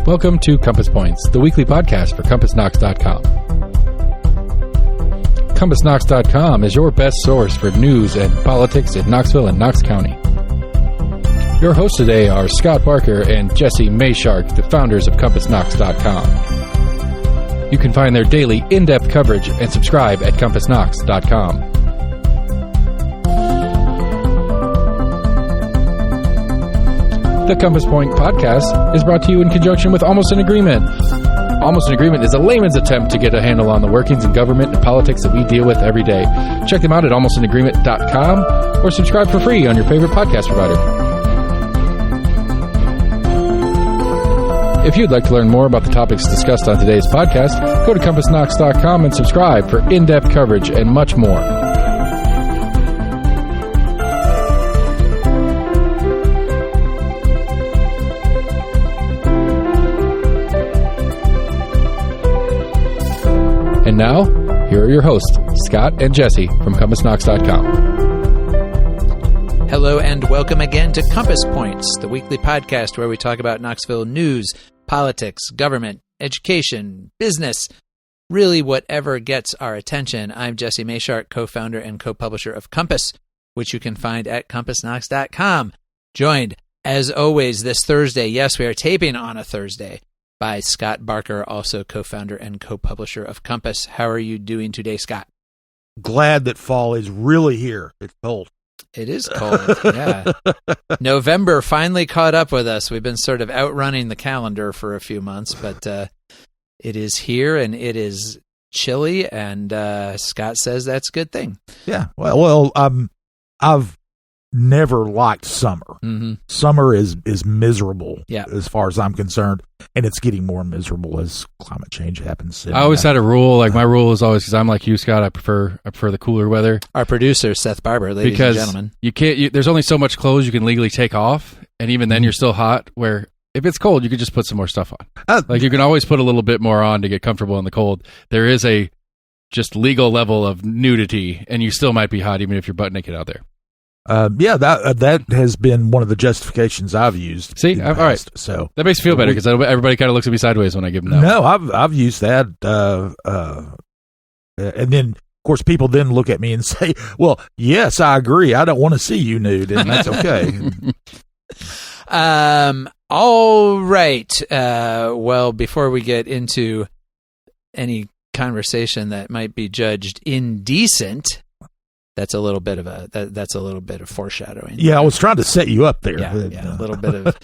Welcome to Compass Points, the weekly podcast for CompassKnox.com. CompassKnox.com is your best source for news and politics in Knoxville and Knox County. Your hosts today are Scott Barker and Jesse Mayshark, the founders of CompassKnox.com. You can find their daily in-depth coverage and subscribe at CompassKnox.com. The Compass Point podcast is brought to you in conjunction with Almost an Agreement. Almost an Agreement is a layman's attempt to get a handle on the workings in government and politics that we deal with every day. Check them out at almostanagreement.com or subscribe for free on your favorite podcast provider. If you'd like to learn more about the topics discussed on today's podcast, go to CompassKnox.com and subscribe for in-depth coverage and much more. And now, here are your hosts, Scott and Jesse from CompassKnox.com. Hello and welcome again to Compass Points, the weekly podcast where we talk about Knoxville news, politics, government, education, business, really whatever gets our attention. I'm Jesse Mayshark, co-founder and co-publisher of Compass, which you can find at CompassKnox.com. Joined, as always, this Thursday, yes, we are taping on a Thursday, by Scott Barker, also co-founder and co-publisher of Compass. How are you doing today, Scott? Glad that fall is really here. It's cold. It is cold, yeah. November finally caught up with us. We've been sort of outrunning the calendar for a few months, but it is here and it is chilly, and Scott says that's a good thing. Yeah, well, I've never liked summer. Mm-hmm. Summer is miserable, yeah, as far as I'm concerned, and it's getting more miserable as climate change happens. I always had a rule. Like my rule is always, because I'm like you, Scott. I prefer the cooler weather. Our producer, Seth Barber, ladies and gentlemen, you can't. There's only so much clothes you can legally take off, and even then, you're still hot. Where if it's cold, you could just put some more stuff on. Like you can always put a little bit more on to get comfortable in the cold. There is a just legal level of nudity, and you still might be hot even if you're butt naked out there. Yeah, that has been one of the justifications I've used. See, all right, so that makes me feel better because everybody kind of looks at me sideways when I give them that. No, I've used that, and then of course people then look at me and say, "Well, yes, I agree. I don't want to see you nude," and that's okay. All right. Well, before we get into any conversation that might be judged indecent. That's a little bit of foreshadowing. Yeah, I was trying to set you up there. Yeah, a little bit of.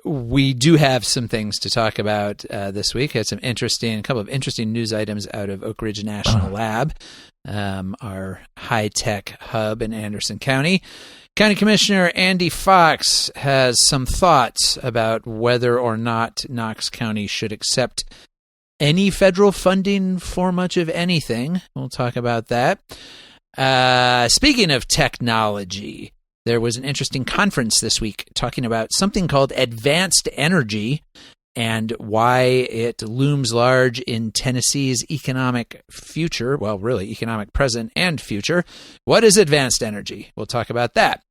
We do have some things to talk about this week. Had a couple of interesting news items out of Oak Ridge National Lab, our high-tech hub in Anderson County. County Commissioner Andy Fox has some thoughts about whether or not Knox County should accept any federal funding for much of anything. We'll talk about that. Speaking of technology, there was an interesting conference this week talking about something called advanced energy and why it looms large in Tennessee's economic future. Well, really, economic present and future. What is advanced energy? We'll talk about that.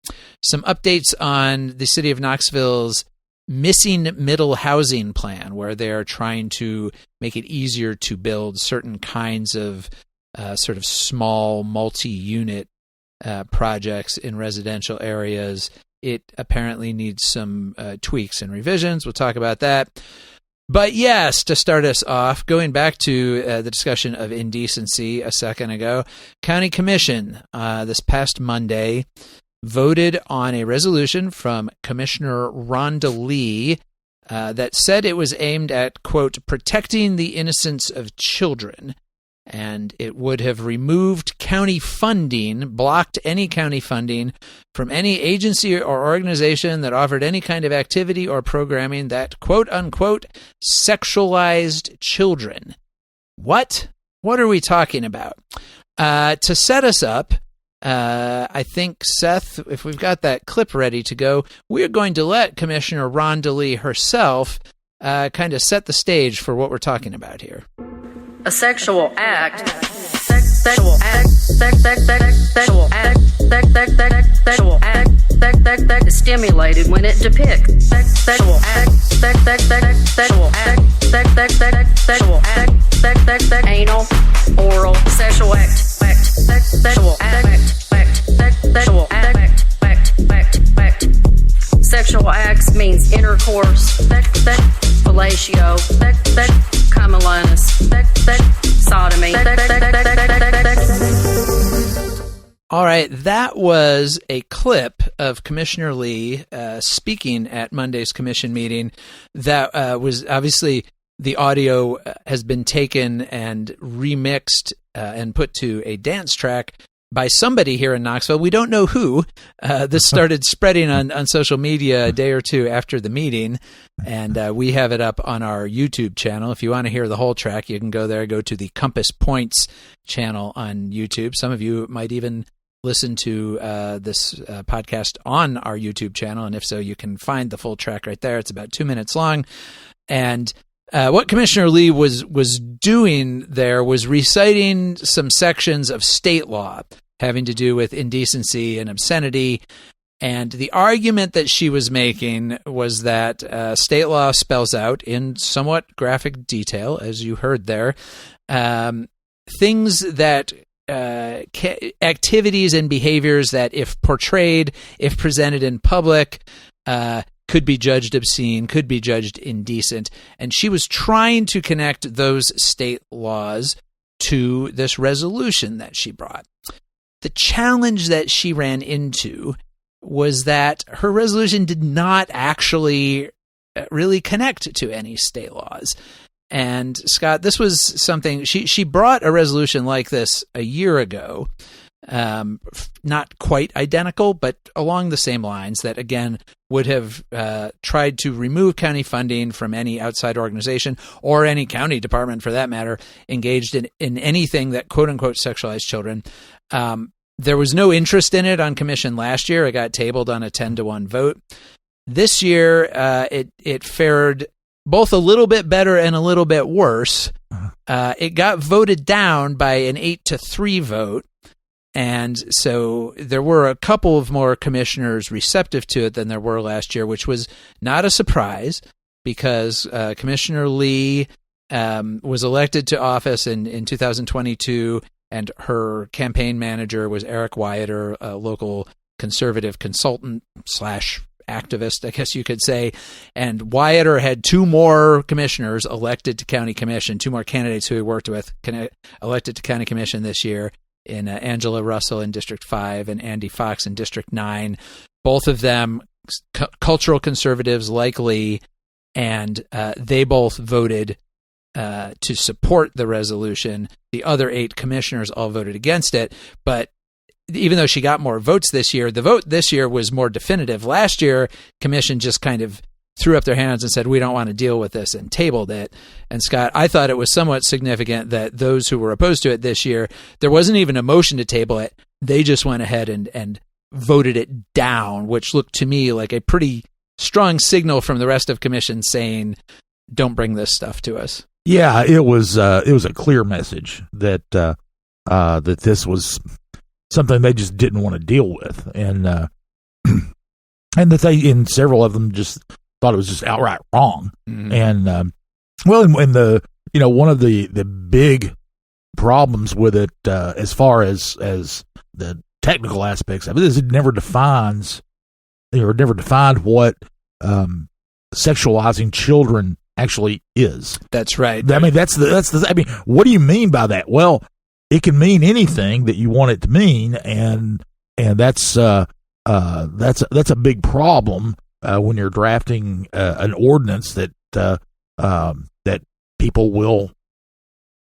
Some updates on the City of Knoxville's missing middle housing plan, where they're trying to make it easier to build certain kinds of sort of small multi-unit projects in residential areas. It apparently needs some tweaks and revisions. We'll talk about that. But yes, to start us off, going back to the discussion of indecency a second ago, County Commission this past Monday voted on a resolution from Commissioner Rhonda Lee that said it was aimed at, quote, protecting the innocence of children. And it would have removed county funding, blocked any county funding from any agency or organization that offered any kind of activity or programming that, quote, unquote, sexualized children. What? What are we talking about? To set us up, I think, Seth, if we've got that clip ready to go, we're going to let Commissioner Rhonda Lee herself kind of set the stage for what we're talking about here. A sexual act is stimulated when it depicts sexual act, anal, oral, sexual act, sexual act. Sexual acts means intercourse, fellatio, cumulus, sodomy. All right, that was a clip of Commissioner Lee speaking at Monday's commission meeting. That was obviously, the audio has been taken and remixed and put to a dance track by somebody here in Knoxville. We don't know who. This started spreading on social media a day or two after the meeting, and we have it up on our YouTube channel. If you want to hear the whole track, you can go there, go to the Compass Points channel on YouTube. Some of you might even listen to this podcast on our YouTube channel, and if so, you can find the full track right there. It's about 2 minutes long, and what Commissioner Lee was doing there was reciting some sections of state law having to do with indecency and obscenity. And the argument that she was making was that state law spells out in somewhat graphic detail, as you heard there, things that activities and behaviors that, if portrayed, if presented in public, could be judged obscene, could be judged indecent. And she was trying to connect those state laws to this resolution that she brought. The challenge that she ran into was that her resolution did not actually really connect to any state laws. And Scott, this was something, she brought a resolution like this a year ago, not quite identical, but along the same lines, that again would have tried to remove county funding from any outside organization or any county department, for that matter, engaged in anything that quote unquote sexualized children. There was no interest in it on commission last year. It got tabled on a 10-1 vote. This year, it fared both a little bit better and a little bit worse. It got voted down by an 8-3 vote. And so there were a couple of more commissioners receptive to it than there were last year, which was not a surprise, because Commissioner Lee was elected to office in 2022, and her campaign manager was Eric Wyatter, a local conservative consultant / activist, I guess you could say. And Wyatter had two more commissioners elected to county commission, two more candidates who he worked with elected to county commission this year, in Angela Russell in District 5 and Andy Fox in District 9. Both of them cultural conservatives like Lee, and they both voted to support the resolution. The other 8 commissioners all voted against it, but even though she got more votes this year, the vote this year was more definitive. Last year, commission just kind of threw up their hands and said, we don't want to deal with this, and tabled it. And Scott, I thought it was somewhat significant that those who were opposed to it this year, there wasn't even a motion to table it. They just went ahead and voted it down, which looked to me like a pretty strong signal from the rest of commission saying, don't bring this stuff to us. Yeah, it was a clear message that that this was something they just didn't want to deal with, and that and several of them just thought it was just outright wrong. Mm-hmm. And and one of the big problems with it, as far as the technical aspects of it, is it never defined what sexualizing children actually is. That's right. I mean, that's the. What do you mean by that? Well, it can mean anything that you want it to mean, and that's a big problem when you're drafting an ordinance that people will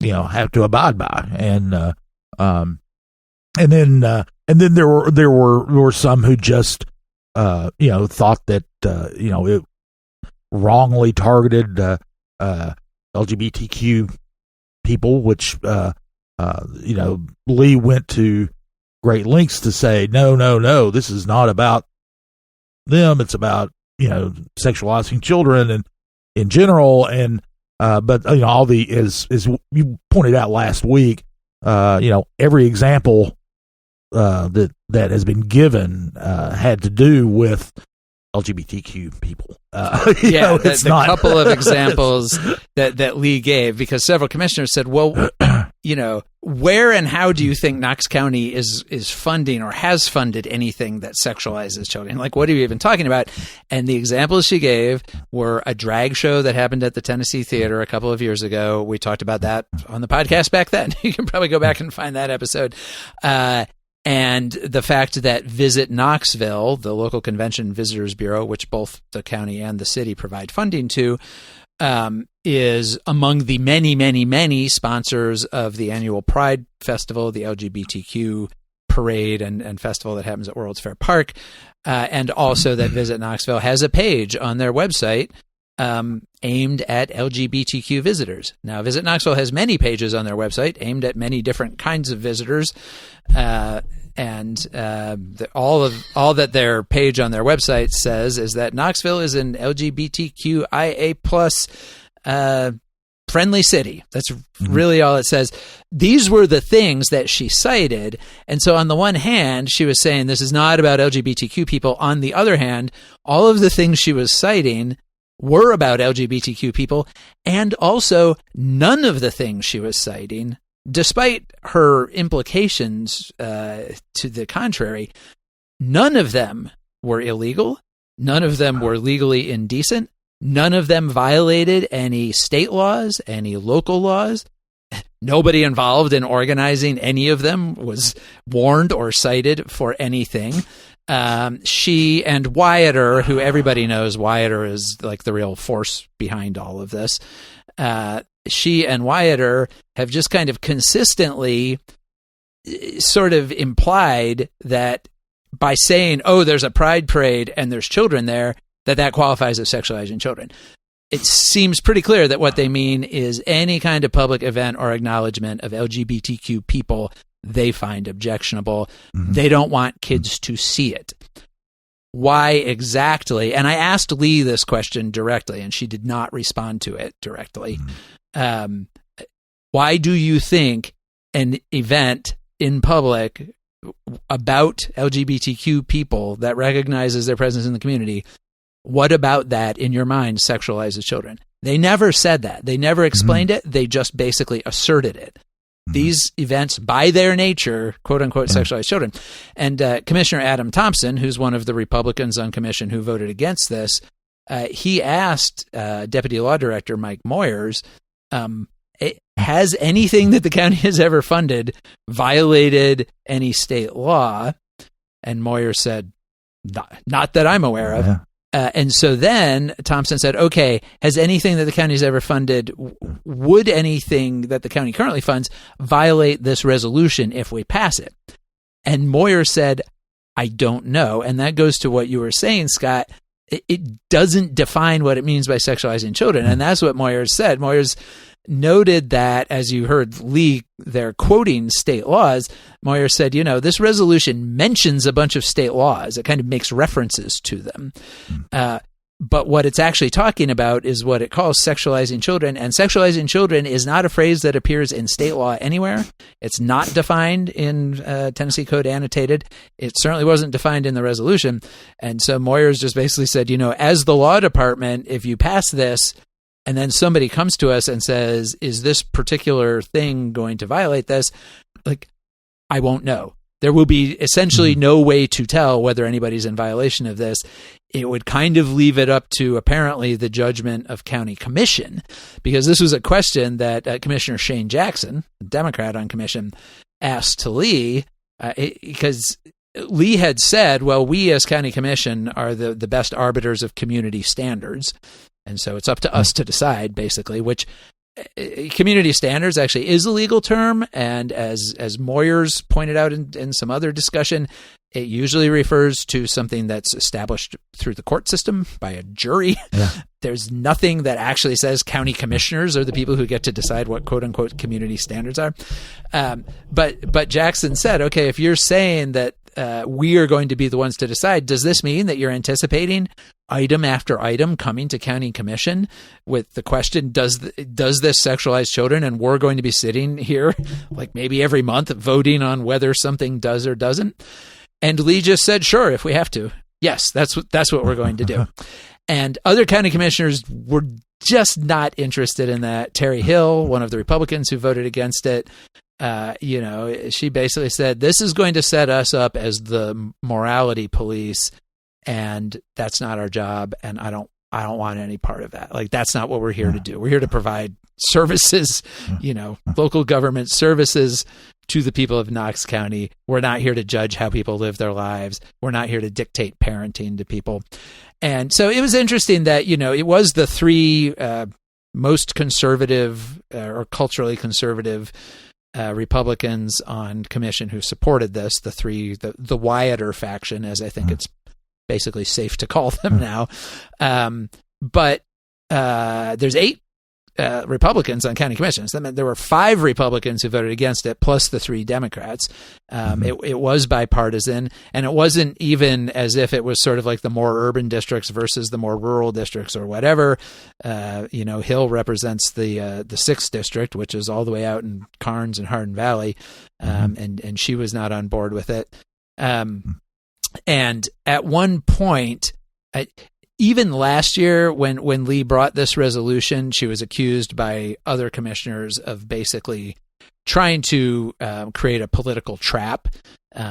have to abide by, and then there were some who just thought that it wrongly targeted LGBTQ people, which Lee went to great lengths to say, no, this is not about them. It's about, sexualizing children and in general. And, but all the, as you pointed out last week, every example, that that has been given had to do with LGBTQ people. The couple of examples that Lee gave, because several commissioners said, well, where and how do you think Knox County is funding or has funded anything that sexualizes children? Like, what are you even talking about? And the examples she gave were a drag show that happened at the Tennessee Theater a couple of years ago. We talked about that on the podcast back then. You can probably go back and find that episode. And the fact that Visit Knoxville, the local convention visitors bureau, which both the county and the city provide funding to, is among the many, many, many sponsors of the annual Pride Festival, the LGBTQ parade and festival that happens at World's Fair Park. And also that Visit Knoxville has a page on their website aimed at LGBTQ visitors. Now, Visit Knoxville has many pages on their website aimed at many different kinds of visitors. All that their page on their website says is that Knoxville is an LGBTQIA plus friendly city. That's really all it says. These were the things that she cited. And so on the one hand, she was saying this is not about LGBTQ people. On the other hand, all of the things she was citing were about LGBTQ people. And also none of the things she was citing, despite her implications to the contrary, none of them were illegal. None of them were legally indecent. None of them violated any state laws, any local laws. Nobody involved in organizing any of them was warned or cited for anything. She and Wyatter, who everybody knows Wyatter is like the real force behind all of this, she and Wyatter have just kind of consistently sort of implied that by saying, oh, there's a pride parade and there's children there, that qualifies as sexualizing children. It seems pretty clear that what they mean is any kind of public event or acknowledgement of LGBTQ people they find objectionable. Mm-hmm. They don't want kids to see it. Why exactly? And I asked Lee this question directly, and she did not respond to it directly. Mm-hmm. Why do you think an event in public about LGBTQ people that recognizes their presence in the community, what about that in your mind sexualizes children? They never said that. They never explained it. They just basically asserted it. These events, by their nature, quote unquote, sexualize children. And Commissioner Adam Thompson, who's one of the Republicans on commission who voted against this, he asked Deputy Law Director Mike Moyers, has anything that the county has ever funded violated any state law? And Moyers said, not that I'm aware of. Yeah. And so then Thompson said, okay, has anything that the county's ever funded, would anything that the county currently funds violate this resolution if we pass it? And Moyer said, I don't know. And that goes to what you were saying, Scott. It doesn't define what it means by sexualizing children. And that's what Moyers said. Moyers noted that, as you heard Lee there quoting state laws, Moyer said, this resolution mentions a bunch of state laws. It kind of makes references to them. But what it's actually talking about is what it calls sexualizing children. And sexualizing children is not a phrase that appears in state law anywhere. It's not defined in Tennessee Code Annotated. It certainly wasn't defined in the resolution. And so Moyers just basically said, as the law department, if you pass this, and then somebody comes to us and says, is this particular thing going to violate this? I won't know. There will be essentially no way to tell whether anybody's in violation of this. It would kind of leave it up to apparently the judgment of county commission, because this was a question that Commissioner Shane Jackson, a Democrat on commission, asked to Lee, because Lee had said, well, we as county commission are the best arbiters of community standards. And so it's up to us to decide, basically, which community standards actually is a legal term. And as Moyers pointed out in some other discussion, it usually refers to something that's established through the court system by a jury. Yeah. There's nothing that actually says county commissioners are the people who get to decide what quote unquote community standards are. But Jackson said, okay, if you're saying that we are going to be the ones to decide, does this mean that you're anticipating item after item coming to county commission with the question, does this sexualize children? And we're going to be sitting here like maybe every month voting on whether something does or doesn't. And Lee just said, sure, if we have to. Yes, that's what we're going to do. And other county commissioners were just not interested in that. Terry Hill, one of the Republicans who voted against it, she basically said, this is going to set us up as the morality police, and that's not our job, and I don't want any part of that. Like, that's not what we're here to do. We're here to provide services, local government services to the people of Knox County. We're not here to judge how people live their lives. We're not here to dictate parenting to people. And so it was interesting that, it was the three most conservative or culturally conservative Republicans on commission who supported this, the Wyatter faction, as I think it's basically safe to call them now. But there's 8 Republicans on county commissions. That meant there were 5 Republicans who voted against it, plus the 3 Democrats. It was bipartisan, and it wasn't even as if it was sort of like the more urban districts versus the more rural districts or whatever. Hill represents the 6th district, which is all the way out in Karnes and Hardin Valley, and she was not on board with it. And at one point, even last year, when Lee brought this resolution, she was accused by other commissioners of basically trying to create a political trap.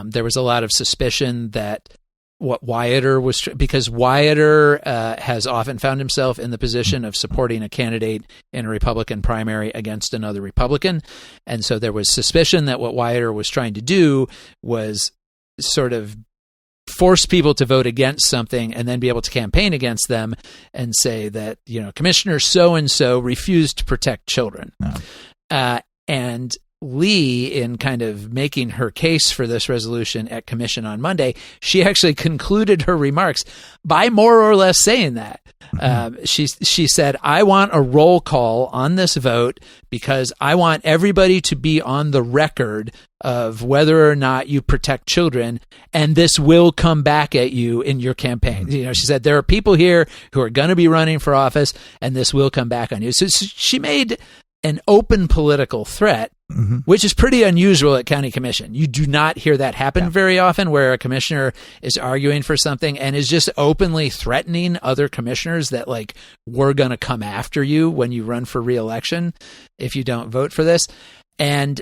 There was a lot of suspicion that what Wyatter was, because Wyatter has often found himself in the position of supporting a candidate in a Republican primary against another Republican. And so there was suspicion that what Wyatter was trying to do was sort of force people to vote against something and then be able to campaign against them and say that, Commissioner so-and-so refused to protect children. And Lee, in kind of making her case for this resolution at commission on Monday, she actually concluded her remarks by more or less saying that. She said, I want a roll call on this vote because I want everybody to be on the record of whether or not you protect children, and this will come back at you in your campaign. She said, there are people here who are going to be running for office, and this will come back on you. So she made an open political threat, which is pretty unusual at county commission. You do not hear that happen very often, where a commissioner is arguing for something and is just openly threatening other commissioners that, like, we're going to come after you when you run for re-election if you don't vote for this. And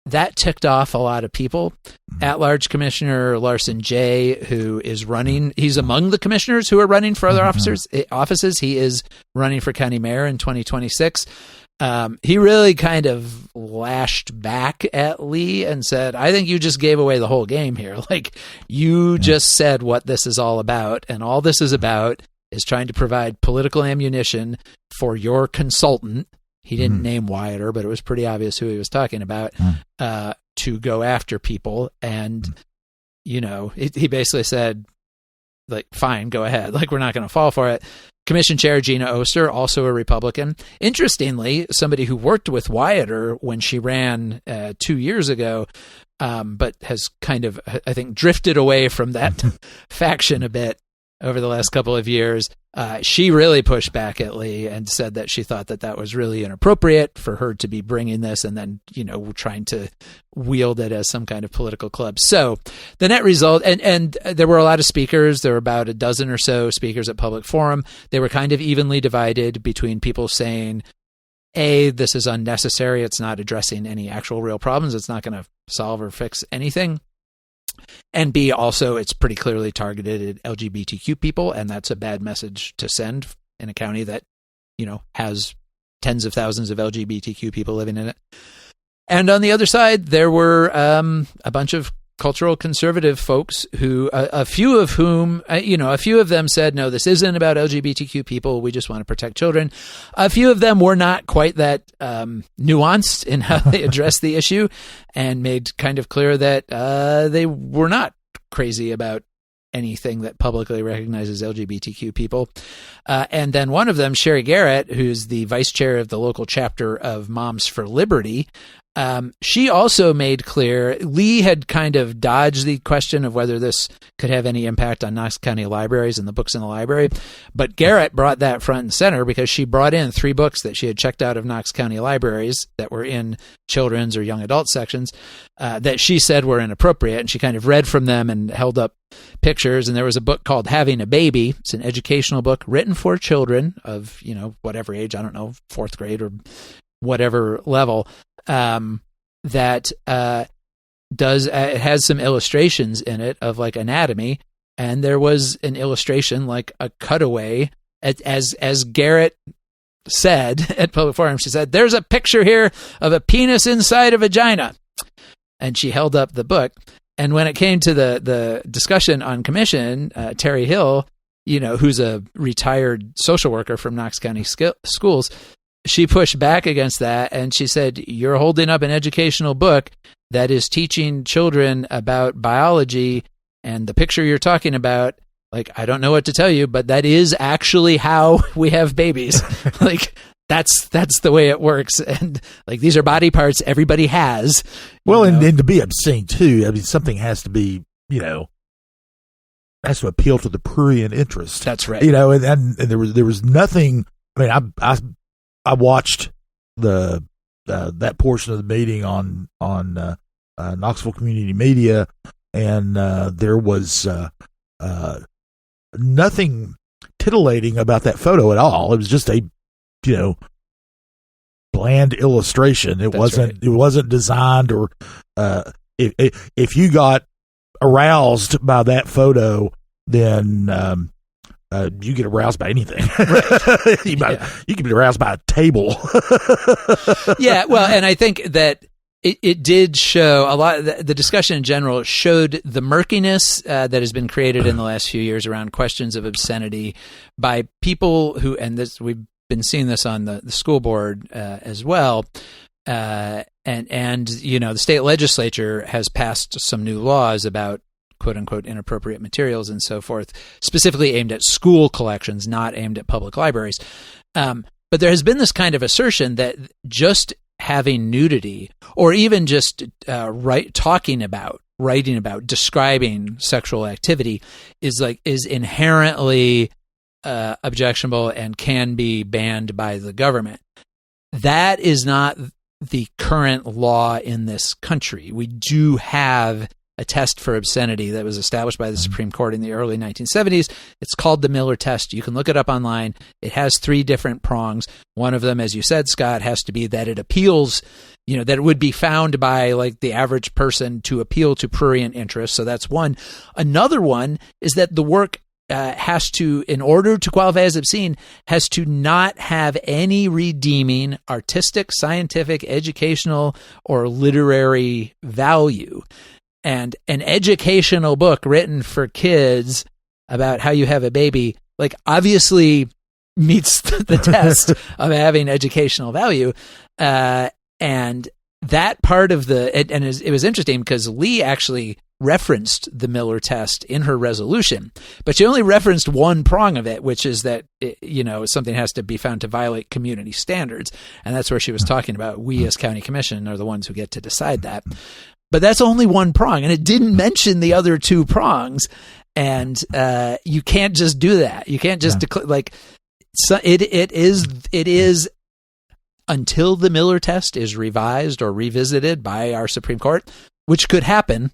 that ticked off a lot of people. At-large Commissioner Larson J., who is running, he's among the commissioners who are running for other offices. He is running for county mayor in 2026. He really kind of lashed back at Lee and said, I think you just gave away the whole game here. Like, you just said what this is all about, and all this is about is trying to provide political ammunition for your consultant. He didn't name Wyatter, but it was pretty obvious who he was talking about, to go after people. And, he basically said, like, fine, go ahead. Like, we're not going to fall for it. Commission Chair Gina Oster, also a Republican. Interestingly, somebody who worked with Wyatter when she ran 2 years ago, but has kind of, I think, drifted away from that faction a bit over the last couple of years. She really pushed back at Lee and said that she thought that was really inappropriate for her to be bringing this and then, trying to wield it as some kind of political club. So the net result, and there were a lot of speakers. There were about a dozen or so speakers at public forum. They were kind of evenly divided between people saying, A, this is unnecessary. It's not addressing any actual real problems. It's not going to solve or fix anything. And B, also, it's pretty clearly targeted at LGBTQ people, and that's a bad message to send in a county that, has tens of thousands of LGBTQ people living in it. And on the other side, there were a bunch of cultural conservative folks who, a few of them said, no, this isn't about LGBTQ people. We just want to protect children. A few of them were not quite that nuanced in how they addressed the issue and made kind of clear that they were not crazy about anything that publicly recognizes LGBTQ people. And then one of them, Sherry Garrett, who's the vice chair of the local chapter of Moms for Liberty, she also made clear Lee had kind of dodged the question of whether this could have any impact on Knox County libraries and the books in the library. But Garrett brought that front and center because she brought in 3 books that she had checked out of Knox County libraries that were in children's or young adult sections that she said were inappropriate. And she kind of read from them and held up pictures. And there was a book called Having a Baby. It's an educational book written for children of, whatever age, I don't know, 4th grade or whatever level. That it has some illustrations in it of like anatomy, and there was an illustration like a cutaway as Garrett said at Public Forum. She said, "There's a picture here of a penis inside a vagina," and she held up the book. And when it came to the discussion on commission, Terry Hill, who's a retired social worker from Knox County schools, she pushed back against that, and she said, "You're holding up an educational book that is teaching children about biology, and the picture you're talking about, like, I don't know what to tell you, but that is actually how we have babies." Like, that's the way it works. And like, these are body parts everybody has. Well, and to be obscene too, I mean, something has to be, has to appeal to the prurient interest. That's right. And there was nothing. I mean, I watched that portion of the meeting on Knoxville Community Media, and there was nothing titillating about that photo at all. It was just a bland illustration. It wasn't designed, or if you got aroused by that photo, then you get aroused by anything. Right. You can be aroused by a table. Yeah, well, and I think that it did show a lot. The discussion in general showed the murkiness that has been created in the last few years around questions of obscenity by people who, and this, we've been seeing this on the school board as well. And the state legislature has passed some new laws about quote unquote inappropriate materials and so forth, specifically aimed at school collections, not aimed at public libraries. But there has been this kind of assertion that just having nudity, or even just writing about, describing sexual activity is inherently objectionable and can be banned by the government. That is not the current law in this country. We do have a test for obscenity that was established by the Supreme Court in the early 1970s. It's called the Miller test. You can look it up online. It has 3 different prongs. One of them, as you said, Scott, has to be that it appeals, that it would be found by like the average person to appeal to prurient interest. So that's one. Another one is that the work has to, in order to qualify as obscene, has to not have any redeeming artistic, scientific, educational, or literary value. And an educational book written for kids about how you have a baby, like, obviously meets the test of having educational value. And that part of it was interesting because Lee actually referenced the Miller test in her resolution, but she only referenced one prong of it, which is that, something has to be found to violate community standards. And that's where she was talking about we as county commission are the ones who get to decide that. But that's only one prong, and it didn't mention the other 2 prongs. And you can't just do that. You can't just declare it is until the Miller test is revised or revisited by our Supreme Court, which could happen.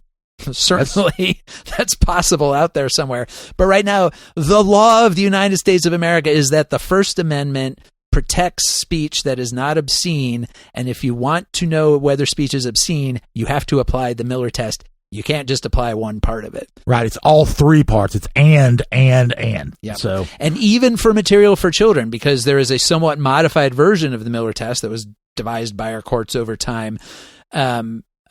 Certainly, that's possible out there somewhere. But right now, the law of the United States of America is that the First Amendment protects speech that is not obscene. And if you want to know whether speech is obscene, you have to apply the Miller test. You can't just apply one part of it. Right. It's all 3 parts. It's and. Yeah. So, and even for material for children, because there is a somewhat modified version of the Miller test that was devised by our courts over time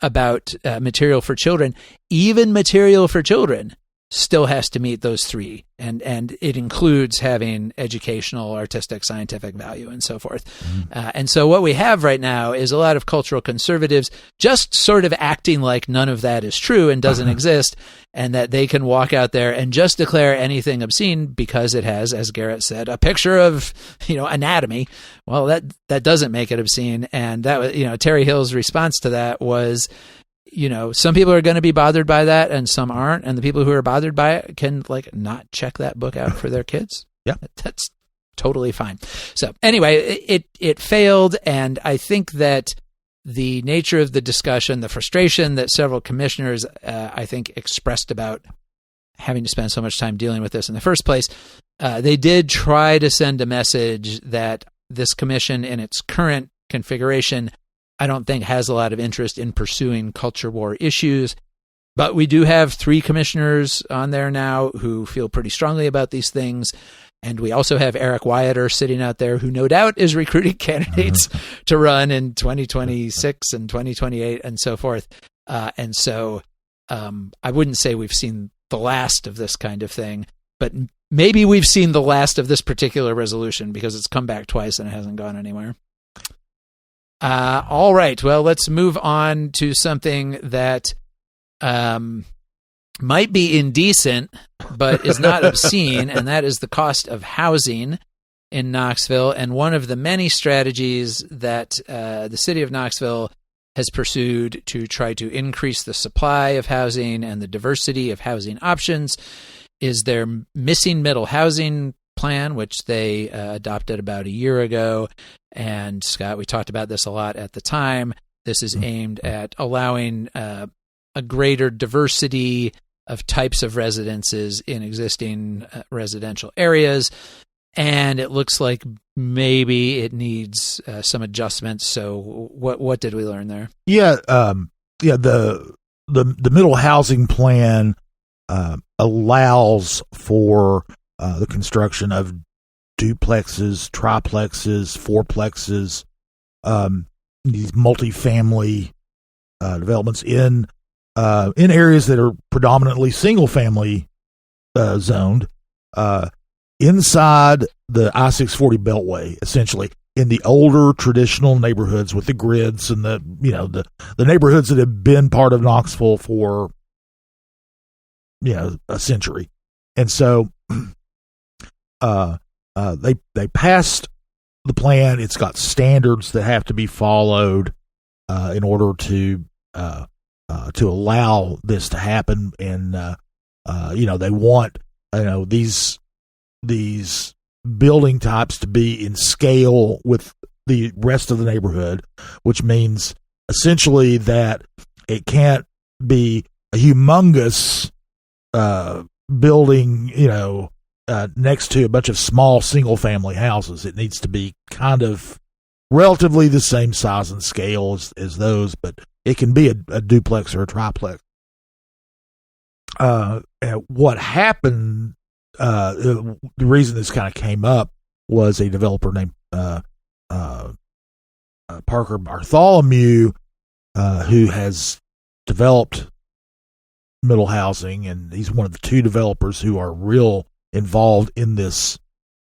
about material for children. Even material for children still has to meet those three, and it includes having educational, artistic, scientific value, and so forth. And so what we have right now is a lot of cultural conservatives just sort of acting like none of that is true and doesn't exist, and that they can walk out there and just declare anything obscene because it has, as Garrett said, a picture of, anatomy. Well, that doesn't make it obscene. And that was, Terry Hill's response to that was, some people are going to be bothered by that and some aren't. And the people who are bothered by it can not check that book out for their kids. Yeah. That's totally fine. So anyway, it failed. And I think that the nature of the discussion, the frustration that several commissioners, I think, expressed about having to spend so much time dealing with this in the first place, they did try to send a message that this commission in its current configuration, I don't think, has a lot of interest in pursuing culture war issues. But we do have 3 commissioners on there now who feel pretty strongly about these things. And we also have Eric Wyatter sitting out there who no doubt is recruiting candidates to run in 2026 and 2028 and so forth. And so I wouldn't say we've seen the last of this kind of thing, but maybe we've seen the last of this particular resolution because it's come back twice and it hasn't gone anywhere. All right. Well, let's move on to something that might be indecent, but is not obscene, and that is the cost of housing in Knoxville. And one of the many strategies that the City of Knoxville has pursued to try to increase the supply of housing and the diversity of housing options is their missing middle housing plan, which they adopted about a year ago. And Scott, we talked about this a lot at the time. This is aimed at allowing a greater diversity of types of residences in existing residential areas. And it looks like maybe it needs some adjustments. So what did we learn there? Yeah. The middle housing plan allows for the construction of duplexes, triplexes, fourplexes, these multifamily developments in areas that are predominantly single family zoned inside the I-640 Beltway, essentially in the older traditional neighborhoods with the grids and the neighborhoods that have been part of Knoxville for a century. And so they passed the plan. It's got standards that have to be followed in order to allow this to happen. And they want these building types to be in scale with the rest of the neighborhood, which means essentially that it can't be a humongous building, next to a bunch of small single family houses. It needs to be kind of relatively the same size and scale as those, but it can be a duplex or a triplex. What happened, the reason this kind of came up was a developer named Parker Bartholomew, who has developed middle housing, and he's one of the 2 developers who are real involved in this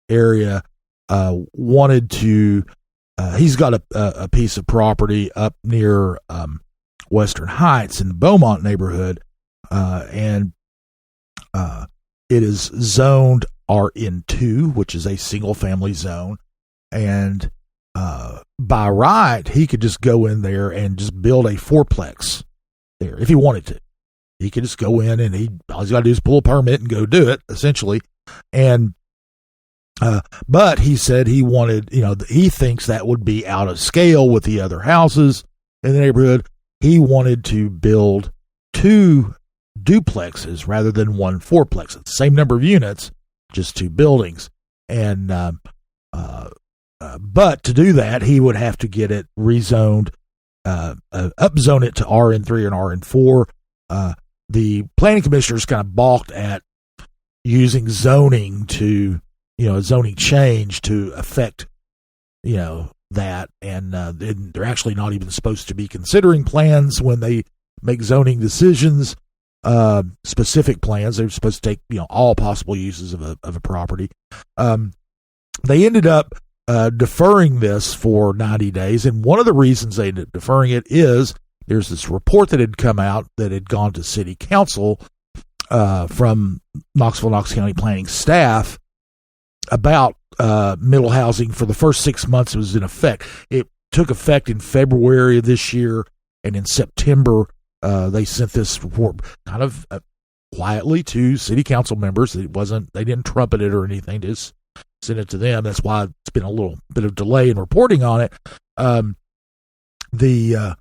area. Wanted to he's got a piece of property up near Western Heights in the Beaumont neighborhood, and it is zoned RN2, which is a single family zone, and by right he could just go in there and just build a fourplex there if he wanted to. He could just go in and all he's got to do is pull a permit and go do it, essentially. And but he said he wanted, he thinks that would be out of scale with the other houses in the neighborhood. He wanted to build 2 duplexes rather than 1 fourplex. It's the same number of units, just 2 buildings. And but to do that, he would have to get it rezoned, upzone it to RN3 and RN4. The planning commissioners kind of balked at using zoning to, a zoning change to affect, that. And they're actually not even supposed to be considering plans when they make zoning decisions. specific plans. They were supposed to take all possible uses of a property. They ended up deferring this for 90 days, and one of the reasons they ended up deferring it is there's this report that had come out that had gone to City Council from Knox County planning staff about middle housing for the first 6 months it was in effect. It took effect in February of this year, and in September they sent this report kind of quietly to City Council members. They didn't trumpet it or anything, just sent it to them. That's why it's been a little bit of delay in reporting on it. And they are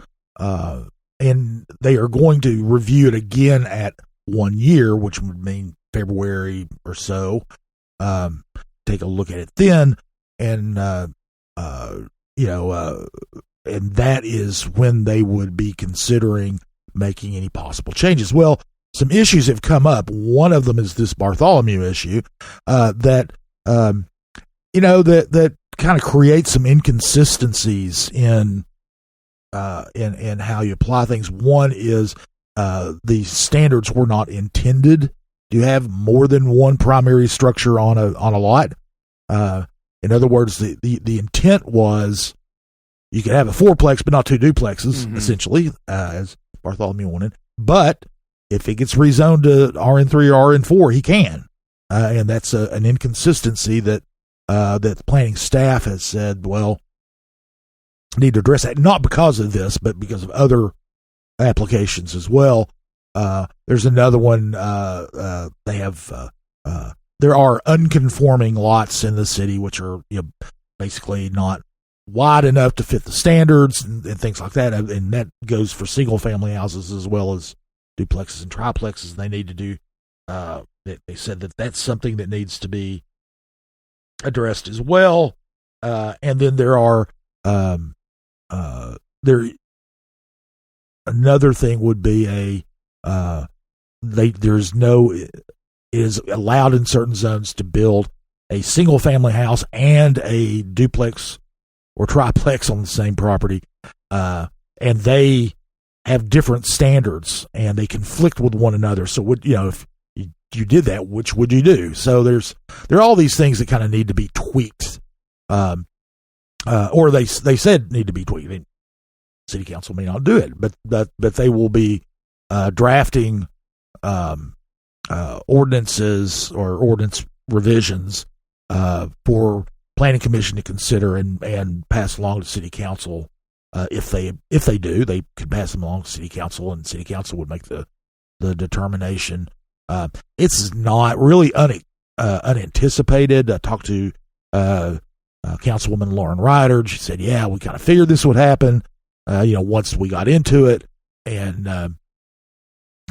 going to review it again at 1 year, which would mean February or so. Take a look at it then, and and that is when they would be considering making any possible changes. Well, some issues have come up. One of them is this Bartholomew issue that kind of creates some inconsistencies in how you apply things. One is the standards were not intended to have more than one primary structure on a lot. In other words, the intent was you could have a fourplex but not two duplexes, essentially, as Bartholomew wanted. But if it gets rezoned to RN3 or RN4, he can, and that's an inconsistency that the planning staff has said, well, need to address that, not because of this, but because of other applications as well. There's another one. They have there are unconforming lots in the city, which are basically not wide enough to fit the standards and things like that. And that goes for single family houses as well as duplexes and triplexes. They need to do. They said that that's something that needs to be addressed as well. And then there are another thing would be it is allowed in certain zones to build a single family house and a duplex or triplex on the same property, and they have different standards and they conflict with one another. So if you did that, which would you do? So there are all these things that kind of need to be tweaked, or they said need to be tweaked. City Council may not do it, but they will be drafting ordinances or ordinance revisions for Planning Commission to consider and pass along to City Council. If they do, they could pass them along to City Council, and City Council would make the determination. It's not really unanticipated. I talked to Councilwoman Lauren Ryder. She said, "Yeah, we kind of figured this would happen. Once we got into it, and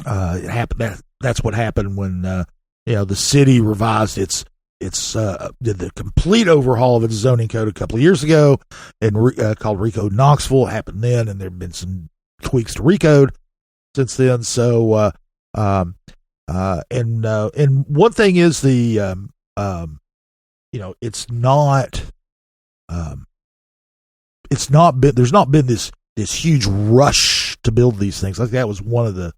it happened. That's what happened when the city revised its did the complete overhaul of its zoning code a couple of years ago, and called Recode Knoxville. It happened then, and there have been some tweaks to Recode since then. So, and one thing is there's not been this huge rush to build these things. Like that was one of the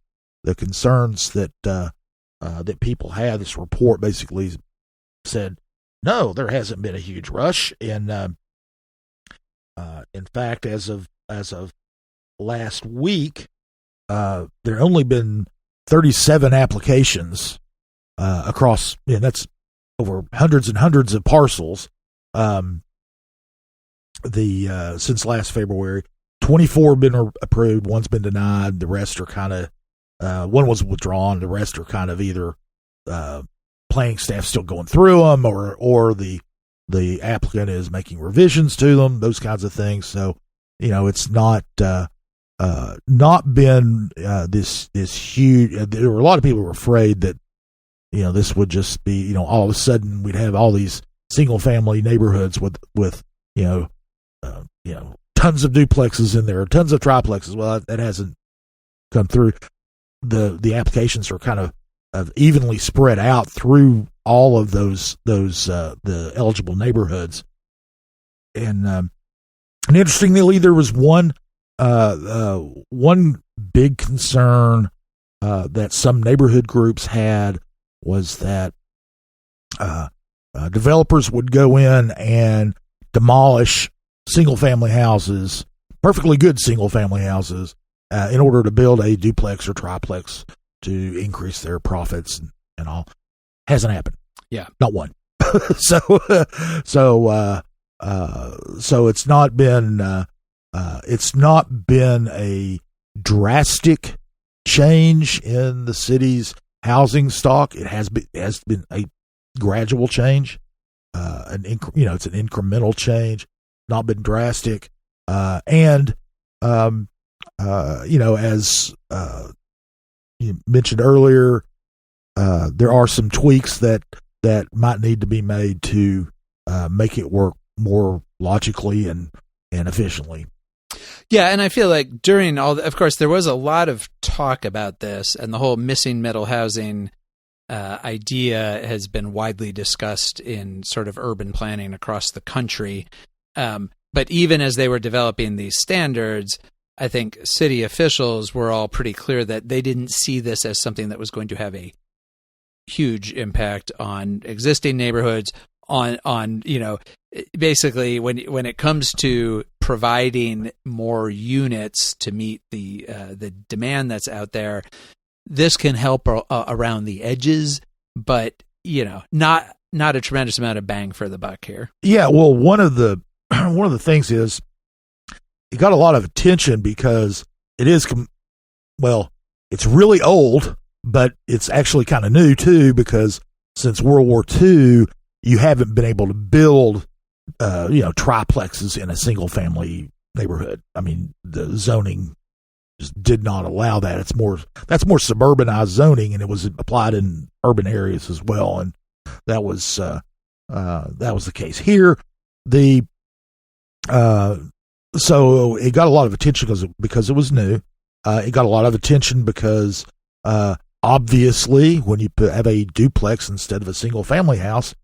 concerns that people had. This report basically said, no, there hasn't been a huge rush. And in fact, as of last week, there only been 37 applications across, and that's over hundreds and hundreds of parcels. Since last February, 24 have been approved, one's been denied. The rest are kind of one was withdrawn. The rest are kind of either planning staff still going through them, or the applicant is making revisions to them. Those kinds of things. So it's not been this huge. There were a lot of people who were afraid that this would just be all of a sudden we'd have all these single family neighborhoods with tons of duplexes in there, tons of triplexes. Well, that hasn't come through. The applications are kind of evenly spread out through all of those the eligible neighborhoods. And interestingly, there was one big concern that some neighborhood groups had was that developers would go in and demolish single-family houses, perfectly good single-family houses, in order to build a duplex or triplex to increase their profits and all. Hasn't happened. Yeah, not one. So it's not been a drastic change in the city's housing stock. It has been a gradual change. It's an incremental change, not been drastic. As you mentioned earlier, there are some tweaks that might need to be made to make it work more logically and efficiently. Yeah, and I feel like during of course, there was a lot of talk about this, and the whole missing middle housing idea has been widely discussed in sort of urban planning across the country. But even as they were developing these standards, I think city officials were all pretty clear that they didn't see this as something that was going to have a huge impact on existing neighborhoods, on basically when it comes to providing more units to meet the demand that's out there. This can help around the edges, but not a tremendous amount of bang for the buck here. Yeah, well, one of the things is it got a lot of attention because it is it's really old, but it's actually kind of new too, because since World War II, you haven't been able to build triplexes in a single family neighborhood. I mean, the zoning just did not allow that. That's more suburbanized zoning, and it was applied in urban areas as well. And that was the case here. So it got a lot of attention because it was new. It got a lot of attention because obviously, when you have a duplex instead of a single family house,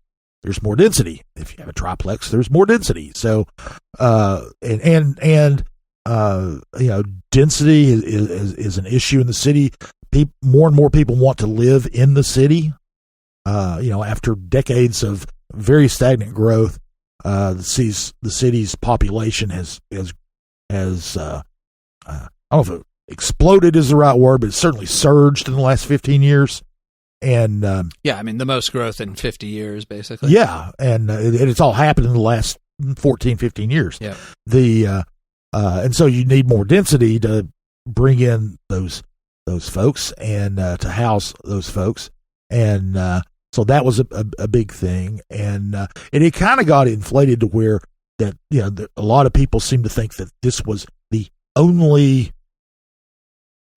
there's more density. If you have a triplex, there's more density. So, density is an issue in the city. More and more people want to live in the city. After decades of very stagnant growth, the city's population has I don't know if exploded is the right word, but it's certainly surged in the last 15 years. And the most growth in 50 years, basically. Yeah, and it's all happened in the last 14, 15 years. Yeah. And so you need more density to bring in those folks and to house those folks. And so that was a big thing. And it kind of got inflated to where that a lot of people seem to think that this was the only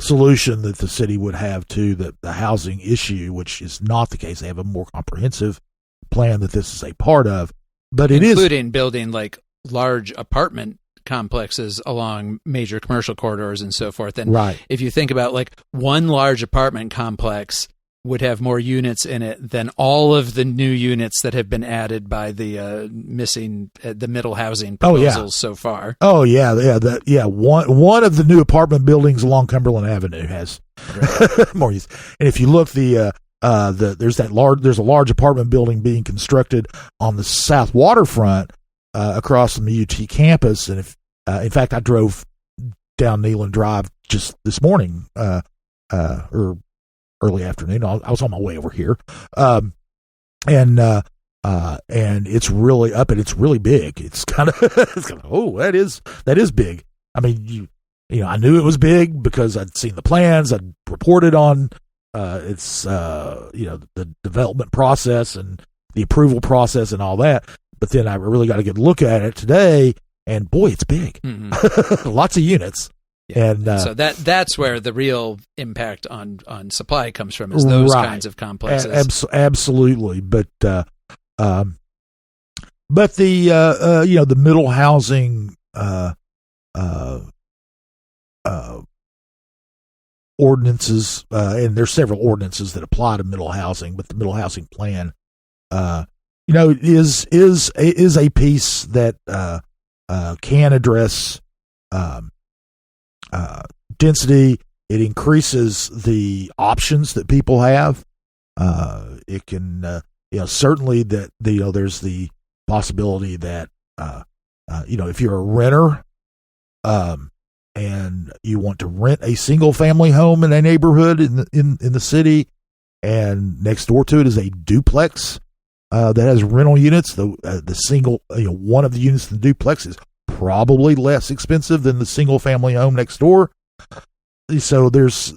solution that the city would have to the housing issue, which is not the case. They have a more comprehensive plan that this is a part of, but including building like large apartment complexes along major commercial corridors and so forth. And right. If you think about like one large apartment complex would have more units in it than all of the new units that have been added by the the middle housing proposals so far. Oh yeah, One of the new apartment buildings along Cumberland Avenue has more use. And if you look, there's a large apartment building being constructed on the south waterfront across from the UT campus. And in fact, I drove down Neyland Drive just this morning, or early afternoon. I was on my way over here, and it's really up and it's really big. It's kind of that is big. I mean, I knew it was big because I'd seen the plans. I'd reported on the development process and the approval process and all that. But then I really got a good look at it today, and boy, it's big. Mm-hmm. Lots of units. Yeah. And so that's where the real impact on supply comes from, is those kinds of complexes. Absolutely, but the middle housing ordinances, and there's several ordinances that apply to middle housing, but the middle housing plan, is a piece that can address density, it increases the options that people have. It can, certainly that there's the possibility that if you're a renter, and you want to rent a single family home in a neighborhood in the city, and next door to it is a duplex that has rental units. The single, one of the units in the duplex is probably less expensive than the single family home next door. So there's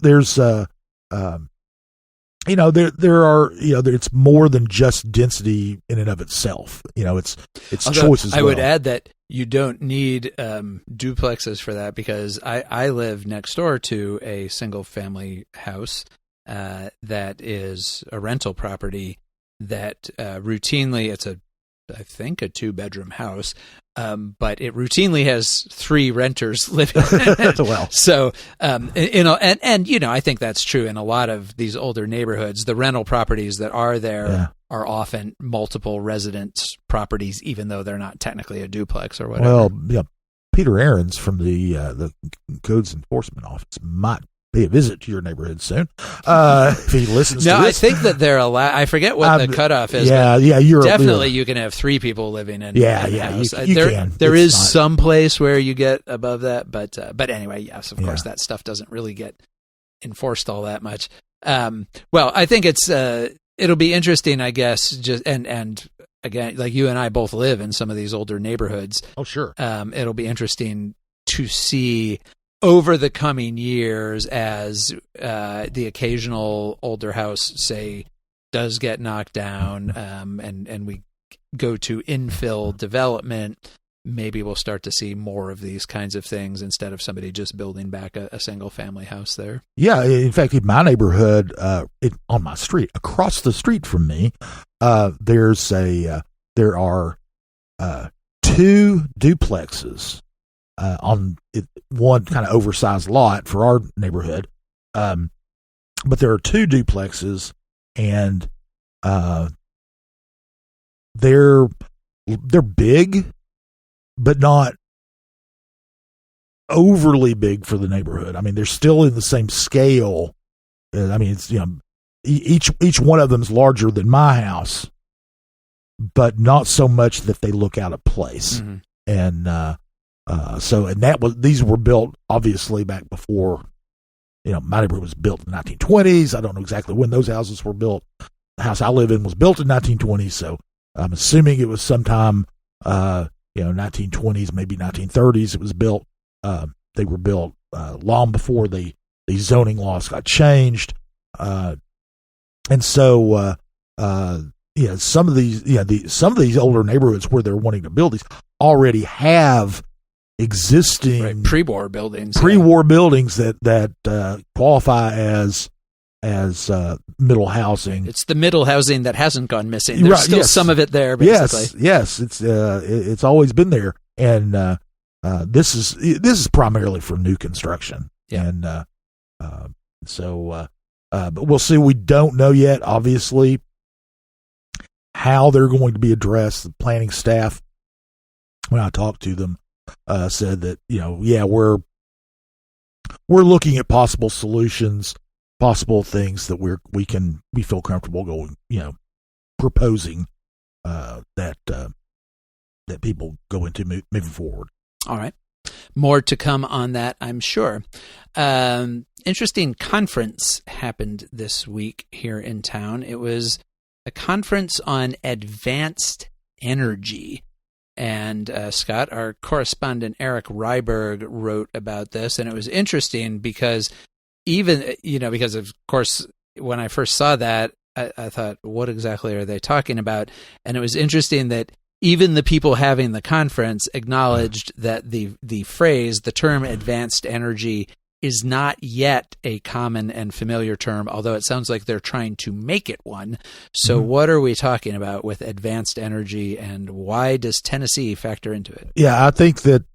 it's more than just density in and of itself. It's choice as well. I would add that you don't need duplexes for that, because I live next door to a single family house that is a rental property that routinely, I think a 2-bedroom house, but it routinely has 3 renters living in it. Well, so, I think that's true in a lot of these older neighborhoods. The rental properties that are there are often multiple residence properties, even though they're not technically a duplex or whatever. Well, yeah, Peter Ahrens from the Codes Enforcement Office might pay a visit to your neighborhood soon if he listens to this. I think that they're allowed. I forget what the cutoff is. You can have 3 people living in a house. You can. There is some place where you get above that, but anyway, yes, of course, that stuff doesn't really get enforced all that much. Well, I think it'll be interesting, I guess. Just and again, like you and I both live in some of these older neighborhoods. Oh, sure. It'll be interesting to see over the coming years, as the occasional older house, say, does get knocked down, and we go to infill development, maybe we'll start to see more of these kinds of things instead of somebody just building back a single family house there. Yeah, in fact, in my neighborhood, on my street, across the street from me, there are 2 duplexes on one kind of oversized lot for our neighborhood, but there are 2 duplexes, and they're big, but not overly big for the neighborhood. I mean, they're still in the same scale. I mean, it's each one of them is larger than my house, but not so much that they look out of place. Mm-hmm. And these were built obviously back before, my neighborhood was built in the 1920s. I don't know exactly when those houses were built. The house I live in was built in 1920, so I'm assuming it was sometime, 1920s, maybe 1930s. It was built. They were built long before the zoning laws got changed, and so some of these older neighborhoods where they're wanting to build these already have existing pre-war buildings that qualify as middle housing. It's the middle housing that hasn't gone missing. There's still some of it there, basically. Yes, it's always been there, and this is primarily for new construction. Yeah. And but we'll see. We don't know yet, obviously, how they're going to be addressed. The planning staff, when I talked to them, said that we're looking at possible solutions, possible things that we feel comfortable going, proposing that people go into moving forward. All right. More to come on that, I'm sure. Interesting conference happened this week here in town. It was a conference on advanced energy. And Scott, our correspondent Eric Ryberg, wrote about this. And it was interesting because because of course, when I first saw that, I thought, what exactly are they talking about? And it was interesting that even the people having the conference acknowledged that the term advanced energy is not yet a common and familiar term, although it sounds like they're trying to make it one. So what are we talking about with advanced energy, and why does Tennessee factor into it? Yeah, I think that,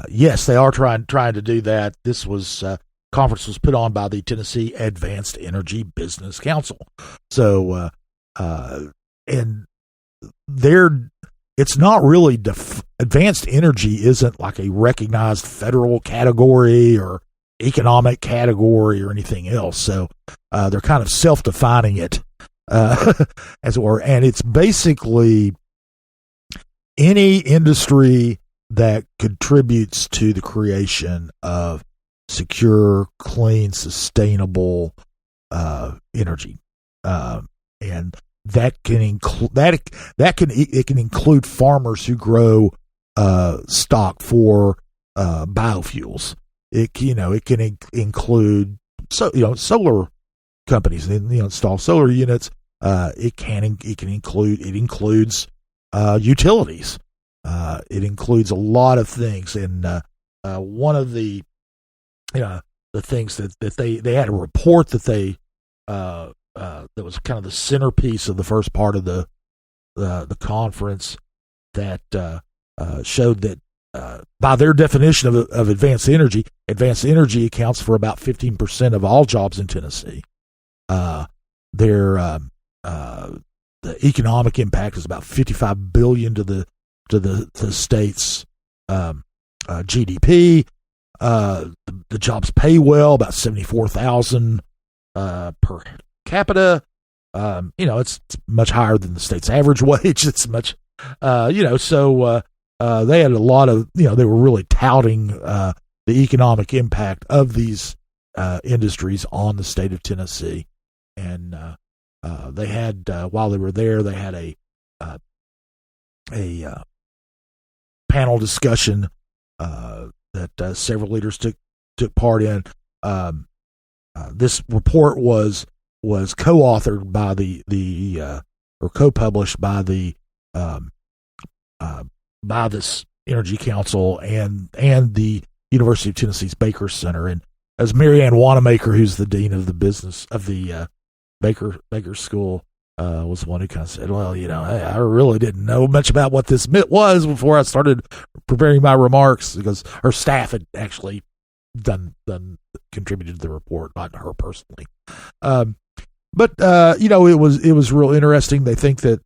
yes, they are trying to do that. This conference was put on by the Tennessee Advanced Energy Business Council. So, and it's not really advanced energy isn't like a recognized federal category or economic category or anything else. So they're kind of self-defining it, as it were. And it's basically any industry that contributes to the creation of secure, clean, sustainable energy, and that can include farmers who grow stock for biofuels. It can include solar companies that install solar units. It includes utilities. It includes a lot of things, and one of the things that they had a report that they that was kind of the centerpiece of the first part of the conference that showed that by their definition of advanced energy accounts for about 15% of all jobs in Tennessee. The economic impact is about $55 billion to the state's GDP. The jobs pay well, about $74,000 per capita. It's much higher than the state's average wage. It's much, so they had a lot of, they were really touting the economic impact of these industries on the state of Tennessee. And they had, while they were there, they had a panel discussion that several leaders took part in. This report was co-authored by or co-published by by this Energy Council and the University of Tennessee's Baker Center. And as Mary Ann Wanamaker, who's the dean of the business of the Baker School, was the one who kind of said, well, I really didn't know much about what this was before I started preparing my remarks, because her staff had actually contributed to the report, not her personally. But it was real interesting. They think that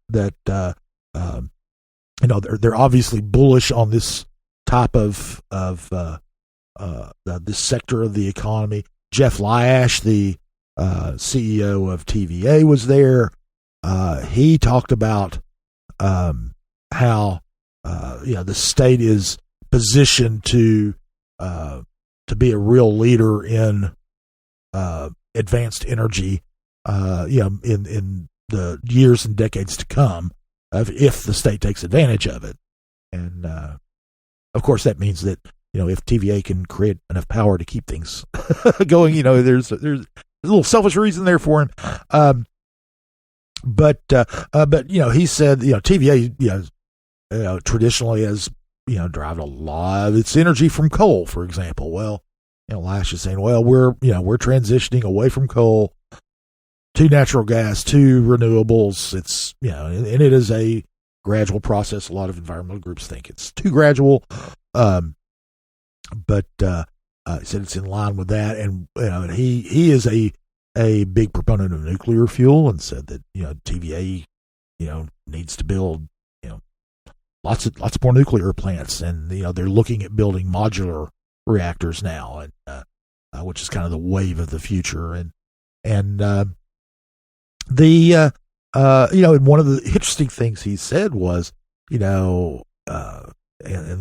they're obviously bullish on this type of this sector of the economy. Jeff Lyash, the CEO of TVA, was there. He talked about how the state is positioned to be a real leader in advanced energy, in the years and decades to come, if the state takes advantage of it. And of course, that means that if TVA can create enough power to keep things going, there's a little selfish reason there for him. But he said, TVA, traditionally has, derived a lot of its energy from coal, for example. Well, Lash is saying, well, we're transitioning away from coal to natural gas, to renewables. It's, and it is a gradual process. A lot of environmental groups think it's too gradual. But he said it's in line with that. And, he is a big proponent of nuclear fuel, and said that TVA needs to build lots more nuclear plants, and they're looking at building modular reactors now, and which is kind of the wave of the future. And and one of the interesting things he said was and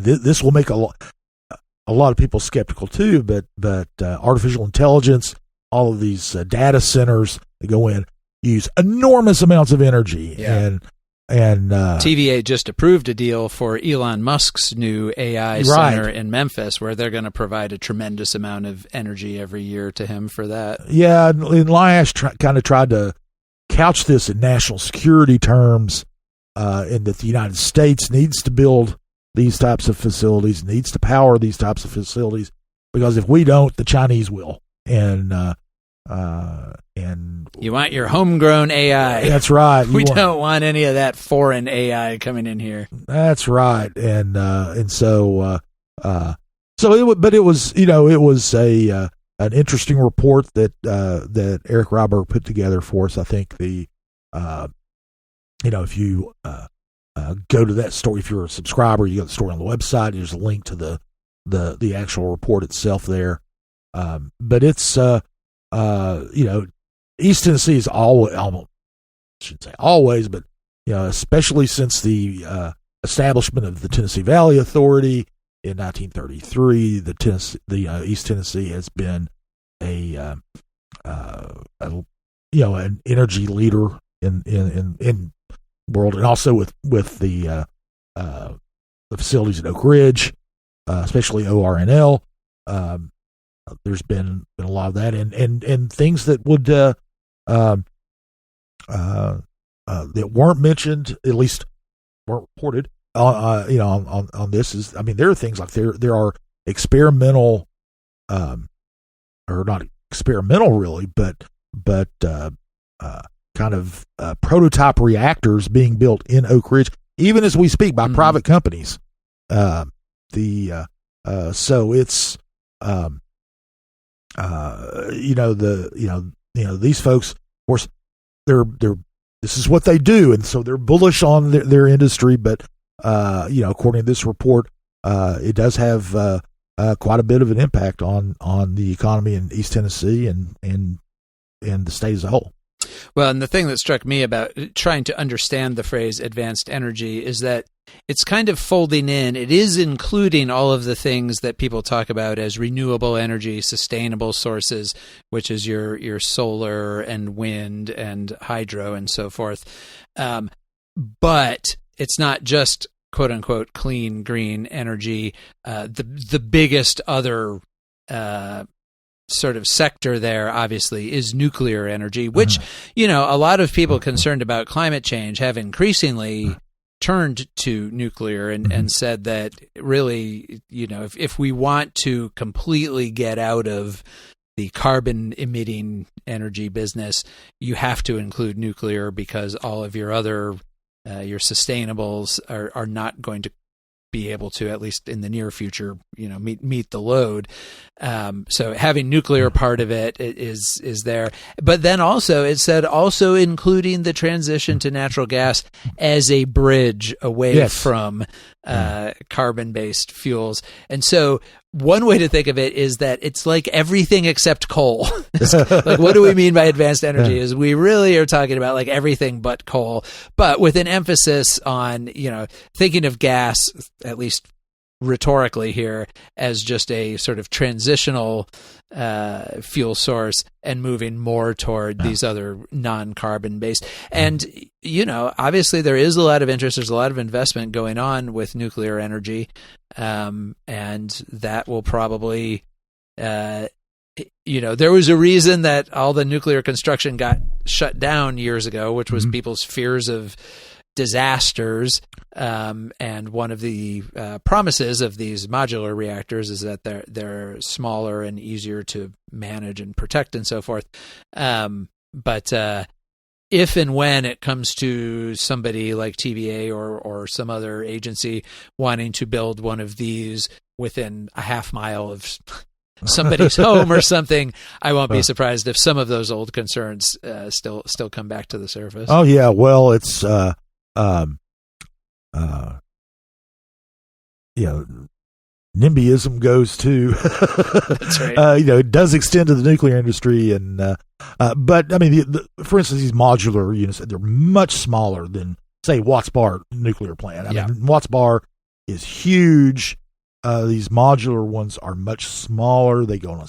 this will make a lot of people skeptical too, but artificial intelligence, all of these data centers that go in, use enormous amounts of energy. Yeah. And TVA just approved a deal for Elon Musk's new AI center in Memphis, where they're going to provide a tremendous amount of energy every year to him for that. Yeah, and Lyash kind of tried to couch this in national security terms, in that the United States needs to build these types of facilities, needs to power these types of facilities, because if we don't, the Chinese will. And you want your homegrown AI. That's right. We don't want any of that foreign AI coming in here. That's right. And so it was an interesting report that Eric Ryberg put together for us. I think if you go to that story, if you're a subscriber, you got the story on the website. There's a link to the actual report itself there. But it's East Tennessee is always, almost, I shouldn't say always, but especially since the establishment of the Tennessee Valley Authority in 1933, the East Tennessee has been an energy leader in world, and also with the facilities at Oak Ridge, especially ORNL. There's been a lot of that, and things that would that weren't mentioned, at least weren't reported on this is, there are things like there are experimental, or not experimental really, but kind of prototype reactors being built in Oak Ridge, even as we speak, by private companies. So it's these folks, of course, they're this is what they do, and so they're bullish on their industry. But according to this report, it does have quite a bit of an impact on the economy in East Tennessee and the state as a whole. Well, and the thing that struck me about trying to understand the phrase advanced energy is that it's kind of folding in. It is including all of the things that people talk about as renewable energy, sustainable sources, which is your solar and wind and hydro and so forth. But it's not just quote unquote clean green energy. The biggest other sort of sector there, obviously, is nuclear energy, which, a lot of people concerned about climate change have increasingly turned to nuclear and said that really, if we want to completely get out of the carbon emitting energy business, you have to include nuclear, because all of your other, your sustainables are not going to be able to, at least in the near future, meet the load. So having nuclear part of it is there. But then also it said also including the transition to natural gas as a bridge away from carbon-based fuels. And so one way to think of it is that it's like everything except coal. Like, what do we mean by advanced energy? Is we really are talking about like everything but coal, but with an emphasis on, thinking of gas, at least rhetorically here, as just a sort of transitional fuel source, and moving more toward these other non-carbon based. And, obviously there is a lot of interest. There's a lot of investment going on with nuclear energy. And that will probably, there was a reason that all the nuclear construction got shut down years ago, which was people's fears of disasters. And one of the promises of these modular reactors is that they're smaller and easier to manage and protect and so forth. But if and when it comes to somebody like TVA or some other agency wanting to build one of these within a half mile of somebody's home or something, I won't be surprised if some of those old concerns still come back to the surface. Oh yeah, well, it's NIMBYism goes to That's right. it does extend to the nuclear industry, and but for instance, these modular units, they're much smaller than, say, Watts Bar nuclear plant. I mean, Watts Bar is huge. These modular ones are much smaller. They can go on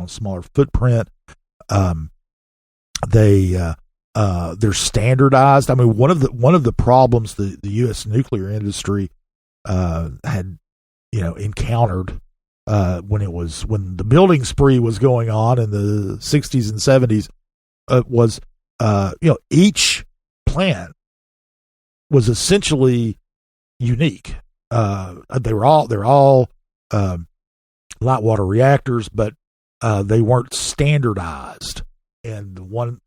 a smaller footprint. They're standardized. I mean, one of the problems the U.S. nuclear industry had encountered when the building spree was going on in the 60s and 70s was each plant was essentially unique. They're all light water reactors, but they weren't standardized. And the one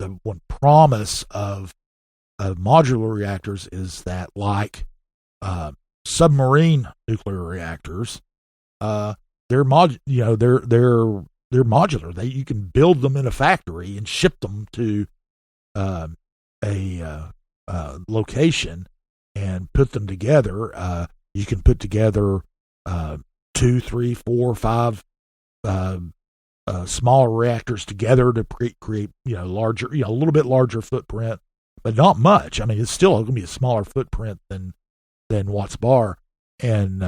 promise of modular reactors is that, like submarine nuclear reactors, they're modular. You can build them in a factory and ship them to a location and put them together. You can put together 2, 3, 4, 5 smaller reactors together to create larger, a little bit larger footprint, but not much. I mean, it's still going to be a smaller footprint than Watts Bar, and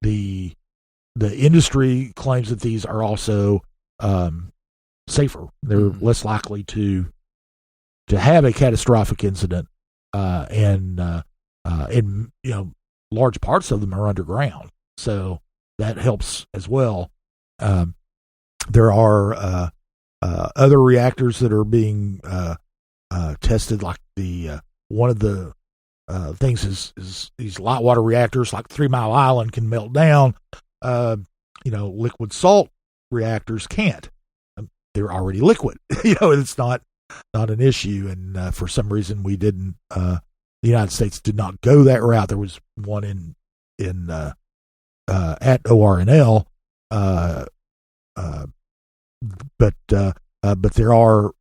the industry claims that these are also safer. They're less likely to have a catastrophic incident, and large parts of them are underground, so that helps as well. There are other reactors that are being tested, like the one of the things is these light water reactors, like 3 Mile Island, can melt down. Liquid salt reactors can't. They're already liquid. It's not an issue. And for some reason, we didn't. The United States did not go that route. There was one in at ORNL, but there are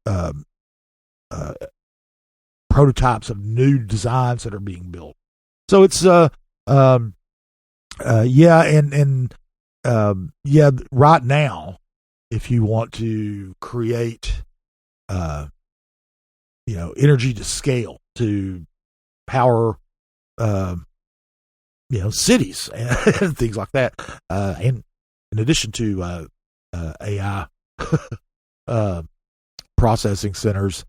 prototypes of new designs that are being built. So it's right now, if you want to create energy to scale to power cities and things like that, and in addition to AI processing centers,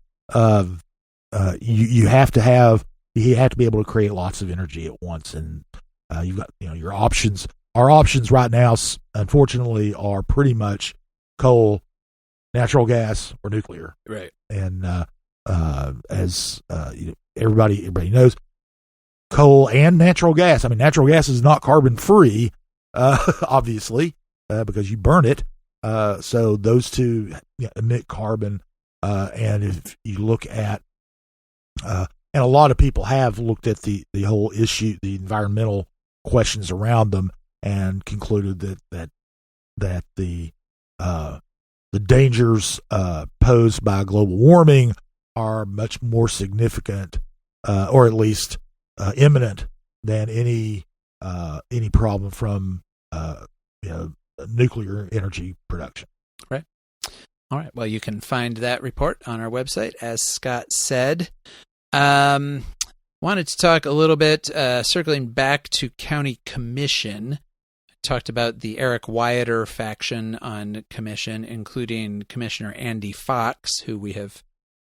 you have to be able to create lots of energy at once, and you've got your options. Our options right now, unfortunately, are pretty much coal, natural gas, or nuclear. Right. And as everybody knows, coal and natural gas. I mean, natural gas is not carbon free, obviously, because you burn it. So those two emit carbon. And if you look at, and a lot of people have looked at the whole issue, the environmental questions around them, and concluded that the dangers posed by global warming are much more significant, or at least imminent, than any problem from nuclear energy production. Right. All right. Well, you can find that report on our website, as Scott said. Wanted to talk a little bit, circling back to county commission. Talked about the Eric Wyatter faction on commission, including Commissioner Andy Fox, who we have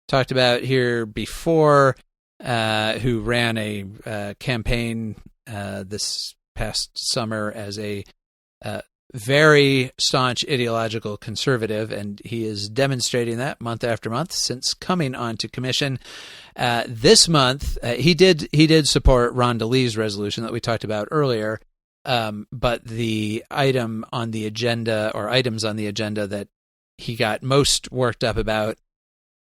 talked about here before, who ran a campaign this past summer as a very staunch ideological conservative, and he is demonstrating that month after month since coming onto commission. This month, he did support Rhonda Lee's resolution that we talked about earlier, but the items on the agenda that he got most worked up about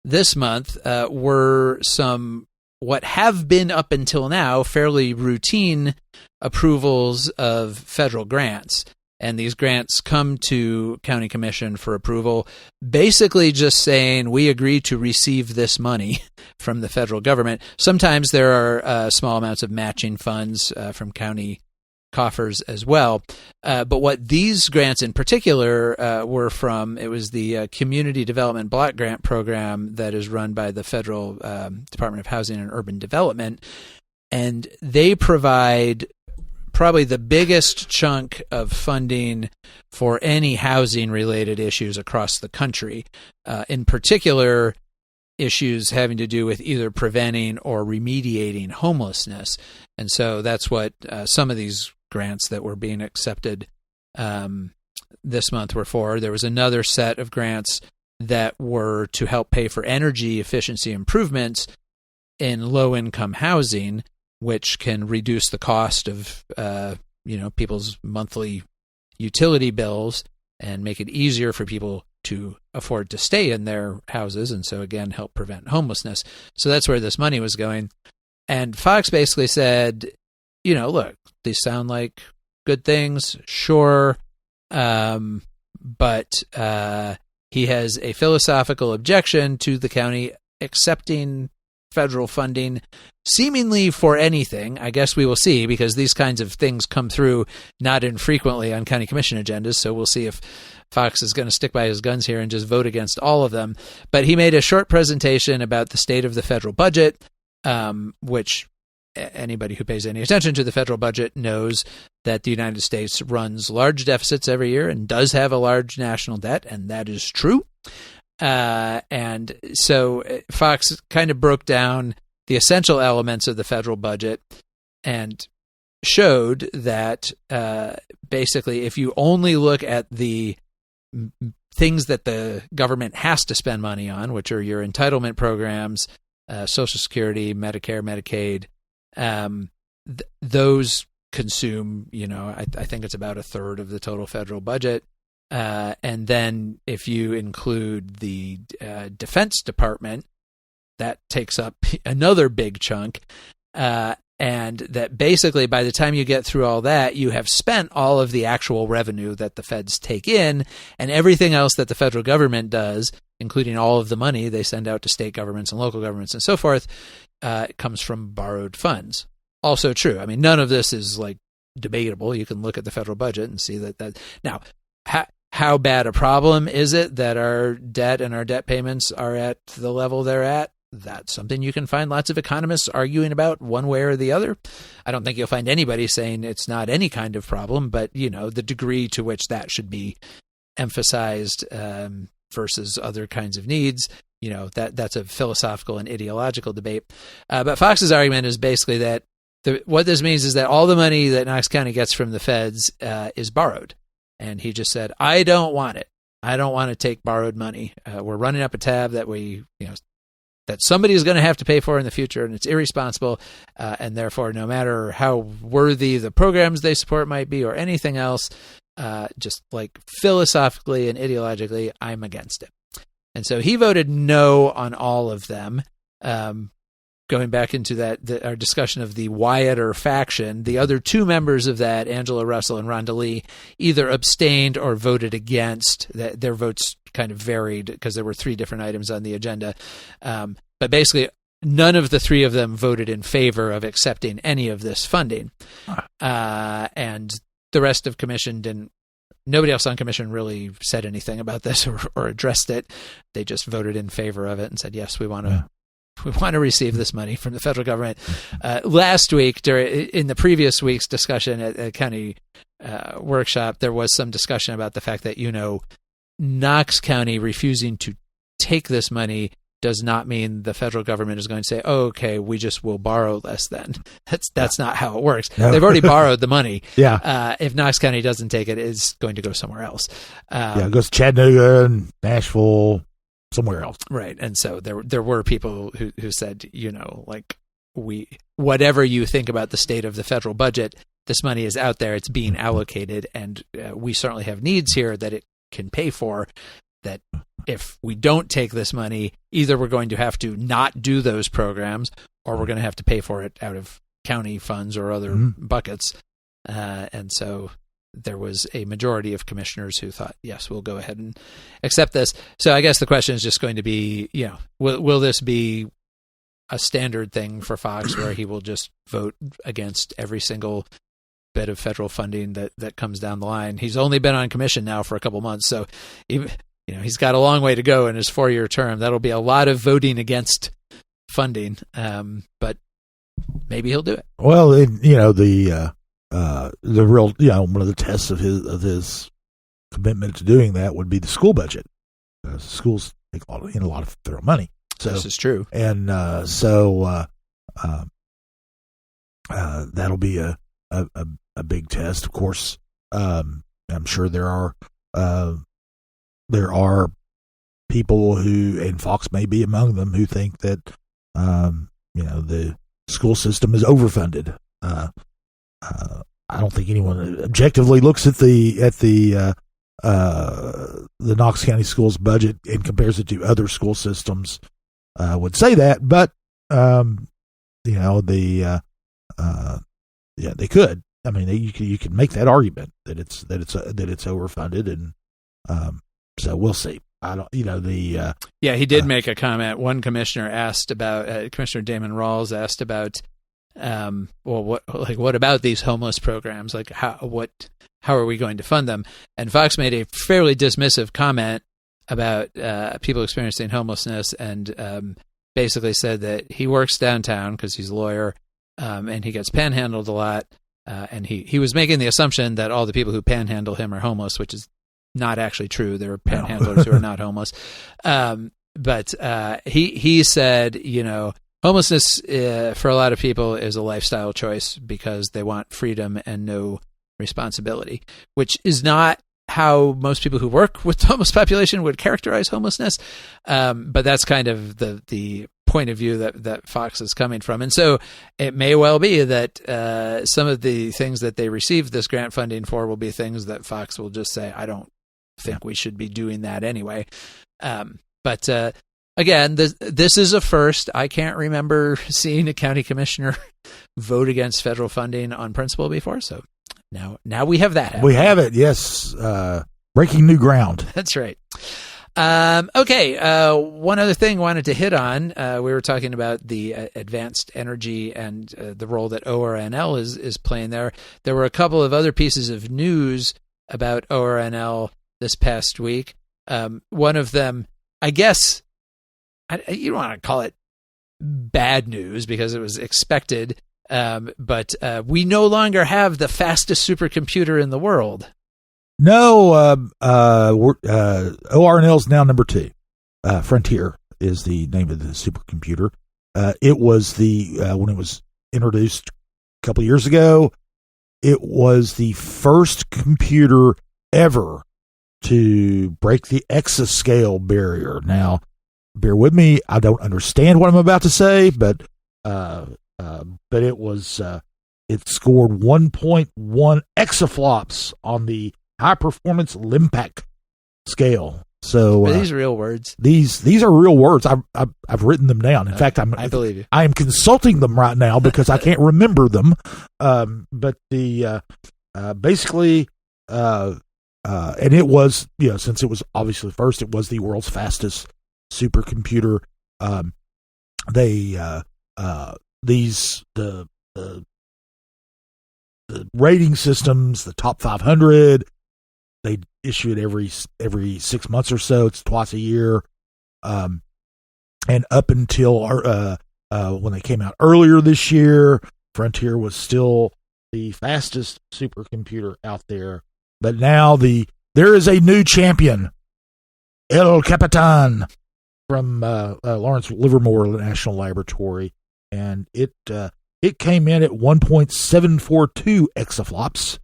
this month were some what have been up until now fairly routine approvals of federal grants. And these grants come to county commission for approval, basically just saying we agree to receive this money from the federal government. Sometimes there are small amounts of matching funds from county coffers as well. But what these grants in particular were from, it was the Community Development Block Grant Program that is run by the Federal Department of Housing and Urban Development. And they provide probably the biggest chunk of funding for any housing-related issues across the country, in particular issues having to do with either preventing or remediating homelessness. And so that's what some of these grants that were being accepted this month were for. There was another set of grants that were to help pay for energy efficiency improvements in low-income housing, which can reduce the cost of people's monthly utility bills and make it easier for people to afford to stay in their houses, and so again help prevent homelessness. So that's where this money was going. And Fox basically said, look, these sound like good things, sure, but he has a philosophical objection to the county accepting federal funding seemingly for anything. I guess we will see, because these kinds of things come through not infrequently on county commission agendas. So we'll see if Fox is going to stick by his guns here and just vote against all of them. But he made a short presentation about the state of the federal budget, which anybody who pays any attention to the federal budget knows that the United States runs large deficits every year and does have a large national debt, and that is true. And so Fox kind of broke down the essential elements of the federal budget and showed that basically if you only look at the things that the government has to spend money on, which are your entitlement programs, Social Security, Medicare, Medicaid, those consume, I think it's about a third of the total federal budget. And then if you include the Defense Department, that takes up another big chunk. And that basically by the time you get through all that, you have spent all of the actual revenue that the feds take in, and everything else that the federal government does, including all of the money they send out to state governments and local governments and so forth, comes from borrowed funds. Also true. I mean, none of this is like debatable. You can look at the federal budget and see that. Now, how bad a problem is it that our debt and our debt payments are at the level they're at? That's something you can find lots of economists arguing about one way or the other. I don't think you'll find anybody saying it's not any kind of problem, but the degree to which that should be emphasized versus other kinds of needs, that's a philosophical and ideological debate. But Fox's argument is basically that what this means is that all the money that Knox County gets from the feds is borrowed. And he just said, I don't want it. I don't want to take borrowed money. We're running up a tab that that somebody is going to have to pay for in the future, and it's irresponsible. And therefore, no matter how worthy the programs they support might be or anything else, just like philosophically and ideologically, I'm against it. And so he voted no on all of them. Going back into our discussion of the Wyatter faction, the other two members of that, Angela Russell and Rhonda Lee, either abstained or voted against. Their votes kind of varied because there were three different items on the agenda. But basically, none of the three of them voted in favor of accepting any of this funding. And the rest of commission didn't. Nobody else on commission really said anything about this or addressed it. They just voted in favor of it and said, yes, we want to. We want to receive this money from the federal government. Last week, in the previous week's discussion at a county workshop, there was some discussion about the fact that, Knox County refusing to take this money does not mean the federal government is going to say, oh, okay, we just will borrow less then. That's not how it works. No. They've already borrowed the money. Yeah. If Knox County doesn't take it, it's going to go somewhere else. It goes to Chattanooga and Nashville, somewhere else. Right. And so there were people who said, whatever you think about the state of the federal budget, this money is out there, it's being allocated, and we certainly have needs here that it can pay for, that if we don't take this money, either we're going to have to not do those programs, or we're going to have to pay for it out of county funds or other buckets. And so there was a majority of commissioners who thought, yes, we'll go ahead and accept this. So I guess the question is just going to be, will this be a standard thing for Fox where he will just vote against every single bit of federal funding that comes down the line? He's only been on commission now for a couple months, so even, he's got a long way to go in his 4-year term. That'll be a lot of voting against funding, but maybe he'll do it. Well, the real, one of the tests of his commitment to doing that would be the school budget. Schools take a lot of federal money. So, this is true, and that'll be a big test. Of course, I'm sure there are people who, and Fox may be among them, who think that the school system is overfunded. I don't think anyone objectively looks at the Knox County schools budget and compares it to other school systems would say that, but they could. I mean, you can make that argument that it's overfunded, and so we'll see. I don't, you know, the he did make a comment. One commissioner asked about Commissioner Damon Rawls asked about, what about these homeless programs? Like how are we going to fund them? And Fox made a fairly dismissive comment about people experiencing homelessness, and basically said that he works downtown because he's a lawyer, and he gets panhandled a lot. And he was making the assumption that all the people who panhandle him are homeless, which is not actually true. There are panhandlers who are not homeless. But he said, you know, homelessness for a lot of people is a lifestyle choice because they want freedom and no responsibility, which is not how most people who work with the homeless population would characterize homelessness. But that's kind of the point of view that Fox is coming from. And so it may well be that some of the things that they received this grant funding for will be things that Fox will just say, I don't think we should be doing that anyway. But again, this is a first. I can't remember seeing a county commissioner vote against federal funding on principle before. So now we have that. We have it. Yes. Breaking new ground. That's right. Okay. One other thing I wanted to hit on, we were talking about the advanced energy and the role that ORNL is playing there. There were a couple of other pieces of news about ORNL this past week. One of them, I guess, you don't want to call it bad news because it was expected, but we no longer have the fastest supercomputer in the world. No, ORNL is now number 2. Frontier is the name of the supercomputer. It was when it was introduced a couple years ago, it was the first computer ever to break the exascale barrier. Now, bear with me, I don't understand what I'm about to say, but it was it scored 1.1 exaflops on the high performance Limpac scale. So are these real words? These are real words. I've written them down. In fact, I believe you. I am consulting them right now because I can't remember them. But the basically and it was, you know, since it was obviously first, it was the world's fastest supercomputer. The rating systems, the top 500, they issue it every 6 months or so. It's twice a year. And up until when they came out earlier this year, Frontier was still the fastest supercomputer out there. But now there is a new champion, El Capitan, from Lawrence Livermore National Laboratory, and it came in at 1.742 exaflops.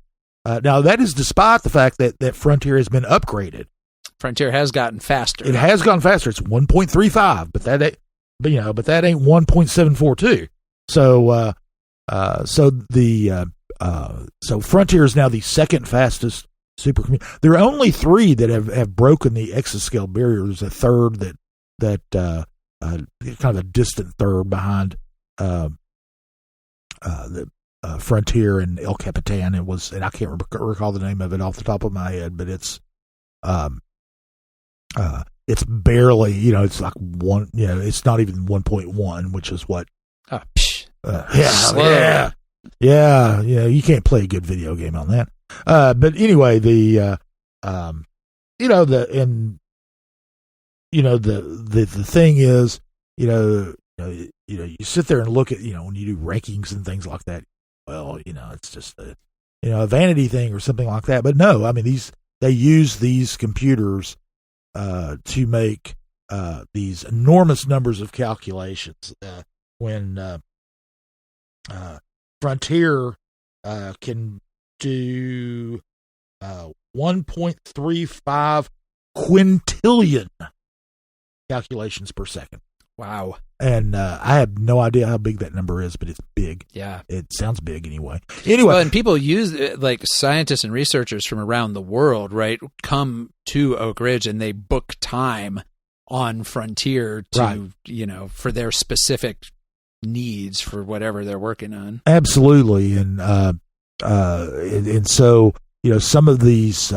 Now that is despite the fact that Frontier has been upgraded. Frontier has gotten faster. It has gotten faster. It's 1.35, but that ain't 1.742. So Frontier is now the second fastest supercomputer. There are only 3 that have broken the exascale barrier. There's a third that kind of a distant third behind the Frontier and El Capitan. It was, and I can't recall the name of it off the top of my head, but it's barely, you know, it's like one, you know, it's not even 1.1, which is what. Yeah. You can't play a good video game on that. But anyway, the thing is, you sit there and look at, you know, when you do rankings and things like that, well, you know, it's just a vanity thing or something like that. But no, I mean, they use these computers to make these enormous numbers of calculations. When Frontier can do 1.35 quintillion calculations per second. Wow. And I have no idea how big that number is, but it's big. Yeah. It sounds big anyway. Well, and people use it, like scientists and researchers from around the world, right, come to Oak Ridge and they book time on Frontier to, right, for their specific needs for whatever they're working on. Absolutely. And so, some of these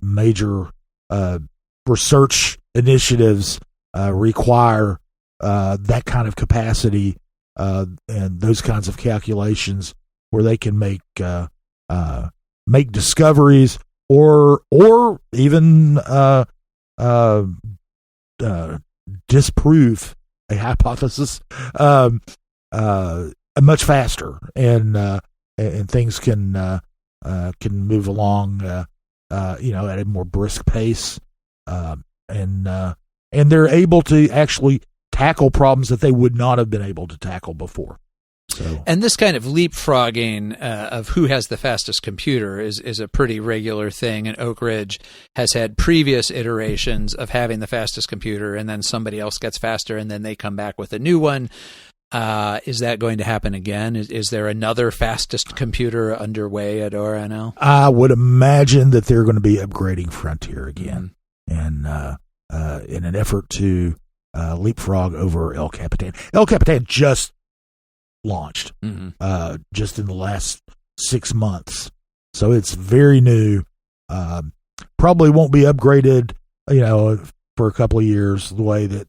major research initiatives require that kind of capacity and those kinds of calculations where they can make discoveries or even disprove a hypothesis much faster, and things can move along at a more brisk pace, and they're able to actually tackle problems that they would not have been able to tackle before. So. And this kind of leapfrogging of who has the fastest computer is a pretty regular thing. And Oak Ridge has had previous iterations of having the fastest computer, and then somebody else gets faster, and then they come back with a new one. Is that going to happen again? Is there another fastest computer underway at ORNL? I would imagine that they're going to be upgrading Frontier again, and in an effort to leapfrog over El Capitan. El Capitan just launched just in the last 6 months, so it's very new. Probably won't be upgraded, for a couple of years the way that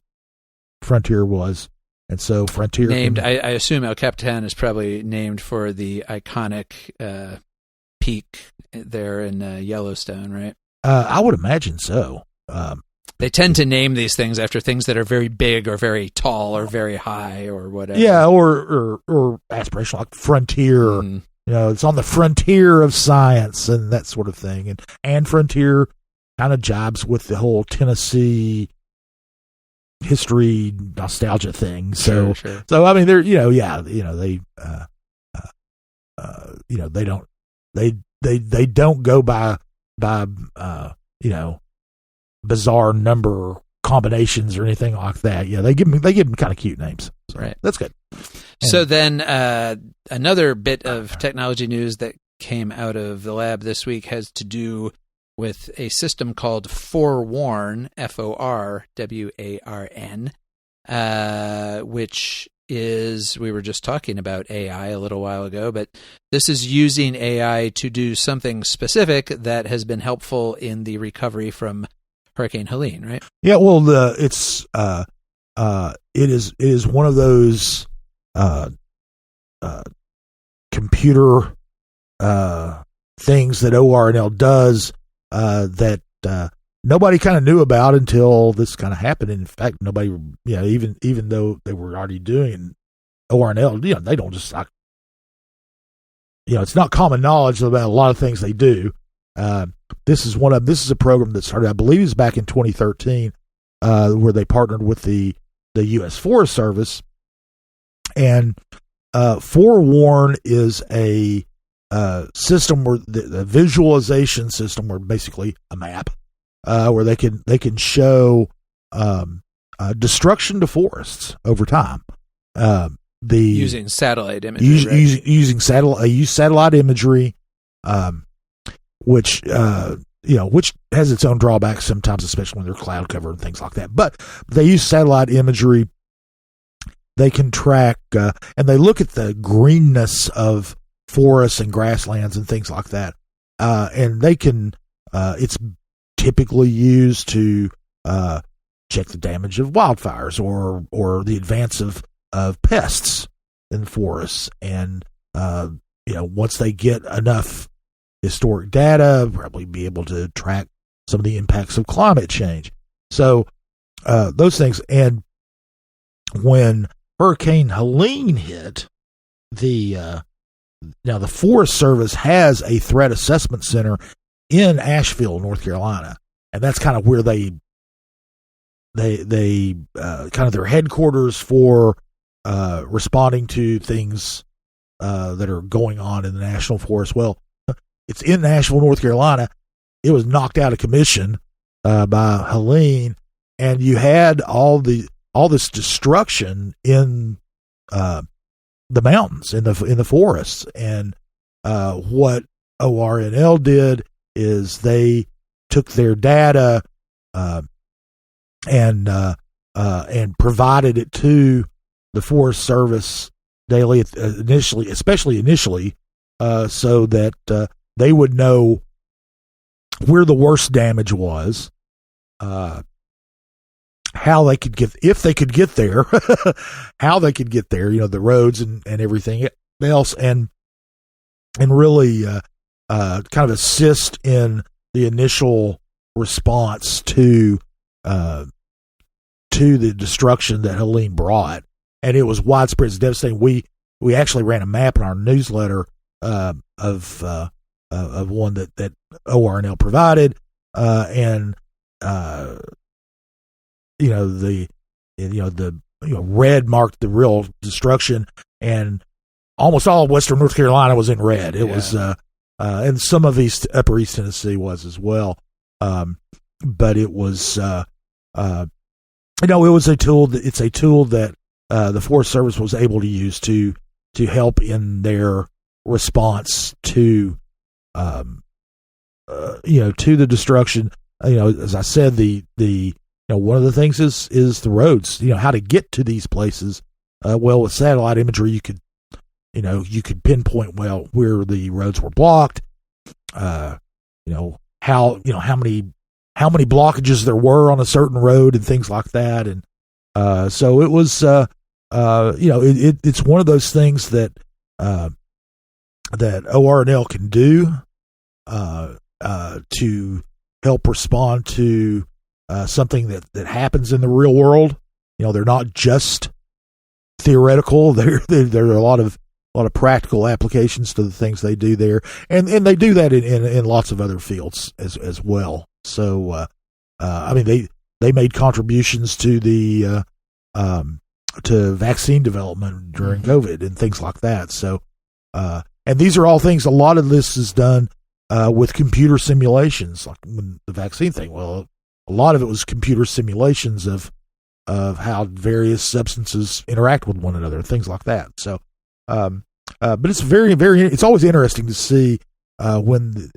Frontier was. And so Frontier named. I assume El Capitan is probably named for the iconic peak there in Yellowstone, right? I would imagine so. They tend to name these things after things that are very big or very tall or very high or whatever. Yeah, or aspirational, like Frontier. It's on the frontier of science and that sort of thing. And Frontier kind of jibes with the whole Tennessee history nostalgia thing. So, sure. So I mean, they're they don't go by bizarre number combinations or anything like that. Yeah, they give them kind of cute names. So right. That's good. So then another bit of technology news that came out of the lab this week has to do with a system called Forewarn, Forwarn, which is, we were just talking about AI a little while ago, but this is using AI to do something specific that has been helpful in the recovery from Hurricane Helene, right? Yeah, well, it is one of those computer things that ORNL does that nobody kind of knew about until this kind of happened. In fact, nobody, even though they were already doing ORNL, they don't just like, it's not common knowledge about a lot of things they do. This is a program that started, I believe, it was back in 2013, where they partnered with the U.S. Forest Service, and Forewarn is a system where the visualization system, where basically a map, where they can show destruction to forests over time. Using satellite imagery, using satellite imagery, which has its own drawbacks sometimes, especially when they're cloud cover and things like that. But they use satellite imagery. They can track and they look at the greenness of forests and grasslands and things like that. And they can, it's typically used to check the damage of wildfires or the advance of pests in forests. And, once they get enough historic data, probably be able to track some of the impacts of climate change. So, those things. And when Hurricane Helene hit, now the Forest Service has a threat assessment center in Asheville, North Carolina, and that's kind of where they kind of their headquarters for responding to things that are going on in the national forest. Well, it's in Asheville, North Carolina. It was knocked out of commission by Helene, and you had all this destruction in the mountains, in the forests. And what ORNL did is they took their data and provided it to the Forest Service daily especially initially, so that they would know where the worst damage was, how they could get, if they could get there, how they could get there, the roads and everything else, and really kind of assist in the initial response to the destruction that Helene brought. And it was widespread, it's devastating. We actually ran a map in our newsletter of one that ORNL provided, and the red marked the real destruction, and almost all of western North Carolina was in red. It was and some of upper East Tennessee was as well. But it was it was a tool. It's a tool that the Forest Service was able to use to help in their response to to the destruction. As I said, the one of the things is the roads. How to get to these places. Well, with satellite imagery, you could pinpoint where the roads were blocked. How many blockages there were on a certain road and things like that. And so it was it's one of those things that ORNL can do to help respond to something that happens in the real world. They're not just theoretical. There are a lot of practical applications to the things they do there, and they do that in lots of other fields as well. So they made contributions to the to vaccine development during COVID and things like that. So and these are all things. A lot of this is done with computer simulations, like when the vaccine thing. Well, a lot of it was computer simulations of how various substances interact with one another, things like that. So, but it's very, very, it's always interesting to see when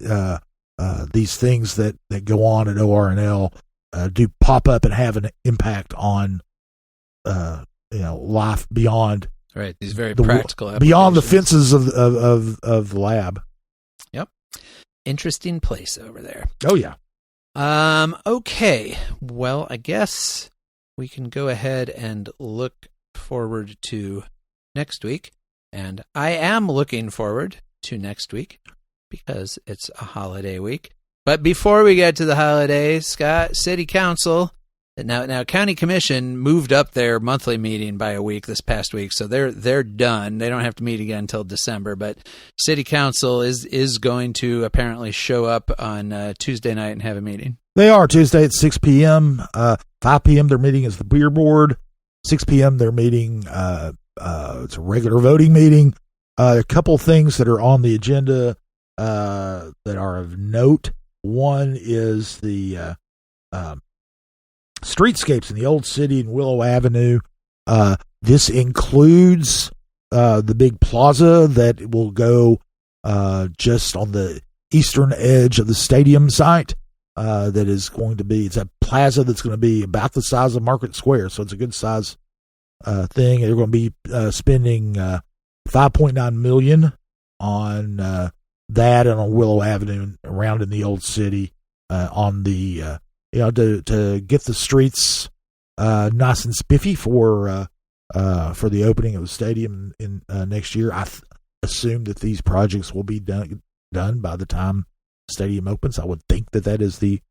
these things that go on at ORNL do pop up and have an impact on life beyond these very practical applications. Beyond the fences of the lab. Yep, interesting place over there. Oh yeah. Okay. Well, I guess we can go ahead and look forward to next week. And I am looking forward to next week because it's a holiday week. But before we get to the holidays, Scott, City Council, now County Commission moved up their monthly meeting by a week this past week, so they're done. They don't have to meet again until December. But City Council is going to apparently show up on Tuesday night and have a meeting. They are Tuesday at 6 p.m. 5 p.m. their meeting is the beer board. 6 p.m. their meeting. It's a regular voting meeting. A couple things that are on the agenda that are of note. One is the streetscapes in the Old City and Willow Avenue. This includes the big plaza that will go just on the eastern edge of the stadium site. That is going to be, it's a plaza that's going to be about the size of Market Square, so it's a good size thing. They're going to be spending $5.9 million on that and on Willow Avenue around in the Old City on the to get the streets nice and spiffy for the opening of the stadium in next year. I assume that these projects will be done by the time the stadium opens. I would think that is the